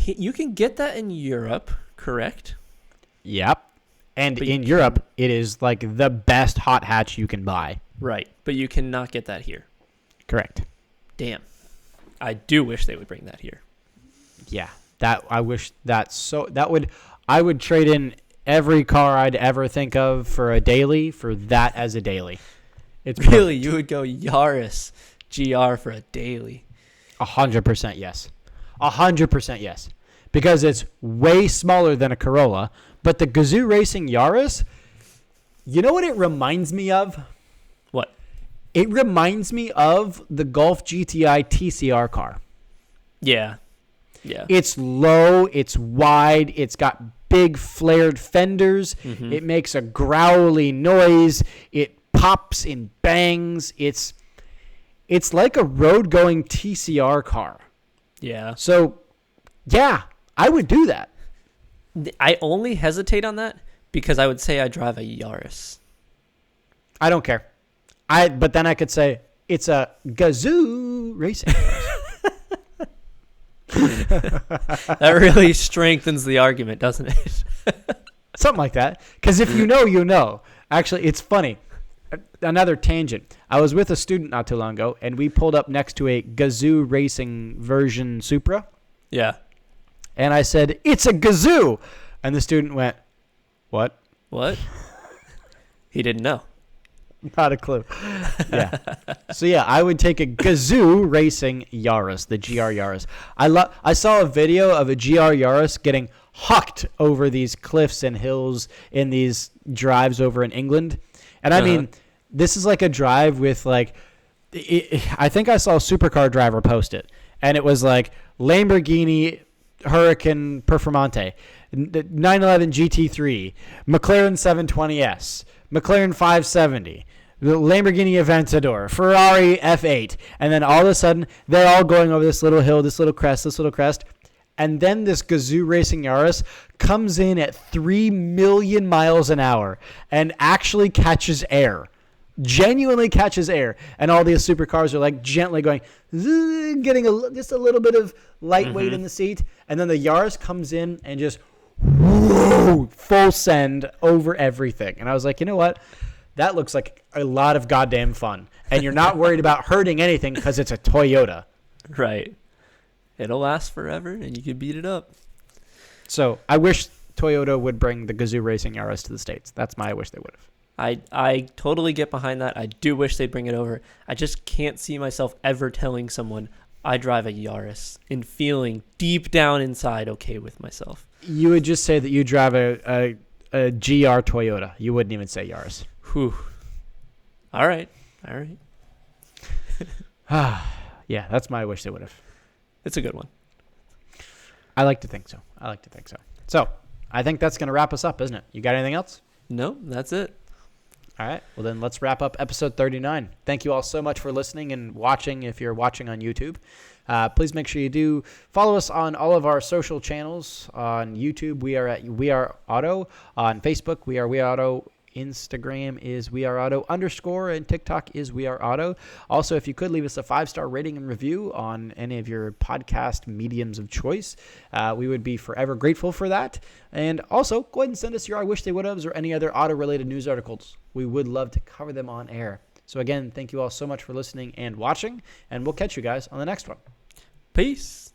You can get that in Europe, correct? Yep. And in Europe, it is like the best hot hatch you can buy. Right, but you cannot get that here. Correct. Damn. I do wish they would bring that here. Yeah. I would trade in every car I'd ever think of for a daily for that as a daily. It's really perfect. You would go Yaris GR for a daily. 100% yes. 100% yes. Because it's way smaller than a Corolla. But the Gazoo Racing Yaris, you know what it reminds me of? What? It reminds me of the Golf GTI TCR car. Yeah. Yeah. It's low, it's wide, it's got big flared fenders. Mm-hmm. It makes a growly noise. It pops and bangs. It's like a road-going TCR car. Yeah. So, yeah, I would do that. I only hesitate on that because I would say I drive a Yaris. I don't care. But then I could say it's a Gazoo Racing. That really strengthens the argument, doesn't it? Something like that. Because if you know, you know. Actually, it's funny. Another tangent. I was with a student not too long ago, and we pulled up next to a Gazoo Racing version Supra. Yeah. And I said, it's a Gazoo. And the student went, what? What? He didn't know. Not a clue. Yeah. So, I would take a Gazoo Racing Yaris, the GR Yaris. I saw a video of a GR Yaris getting hucked over these cliffs and hills in these drives over in England. And I mean, this is like a drive with like, I think I saw a supercar driver post it. And it was like Lamborghini Huracan Performante, 911 GT3, McLaren 720S, McLaren 570, the Lamborghini Aventador, Ferrari F8, and then all of a sudden they're all going over this little hill, this little crest, and then this Gazoo Racing Yaris comes in at 3 million miles an hour and actually catches air. Genuinely catches air, and all these supercars are like gently going, getting just a little bit of lightweight in the seat, and then the Yaris comes in and just full send over everything. And I was like, you know what? That looks like a lot of goddamn fun, and you're not worried about hurting anything because it's a Toyota. Right. It'll last forever, and you can beat it up. So I wish Toyota would bring the Gazoo Racing Yaris to the States. That's my wish they would have. I totally get behind that. I do wish they'd bring it over. I just can't see myself ever telling someone I drive a Yaris and feeling deep down inside okay with myself. You would just say that you drive a GR Toyota. You wouldn't even say Yaris. Whew. All right. Yeah, that's my wish they would have. It's a good one. I like to think so. So, I think that's going to wrap us up, isn't it? You got anything else? No, that's it. All right. Well, then let's wrap up episode 39. Thank you all so much for listening and watching if you're watching on YouTube. Please make sure you do follow us on all of our social channels. On YouTube, we are at We Are Auto. On Facebook, we are Auto. Instagram is We Are Auto _ and TikTok is We Are Auto. Also, if you could leave us a 5-star rating and review on any of your podcast mediums of choice, we would be forever grateful for that. And also, go ahead and send us your I wish they would have's or any other auto-related news articles. We would love to cover them on air. So again, thank you all so much for listening and watching, and we'll catch you guys on the next one. Peace.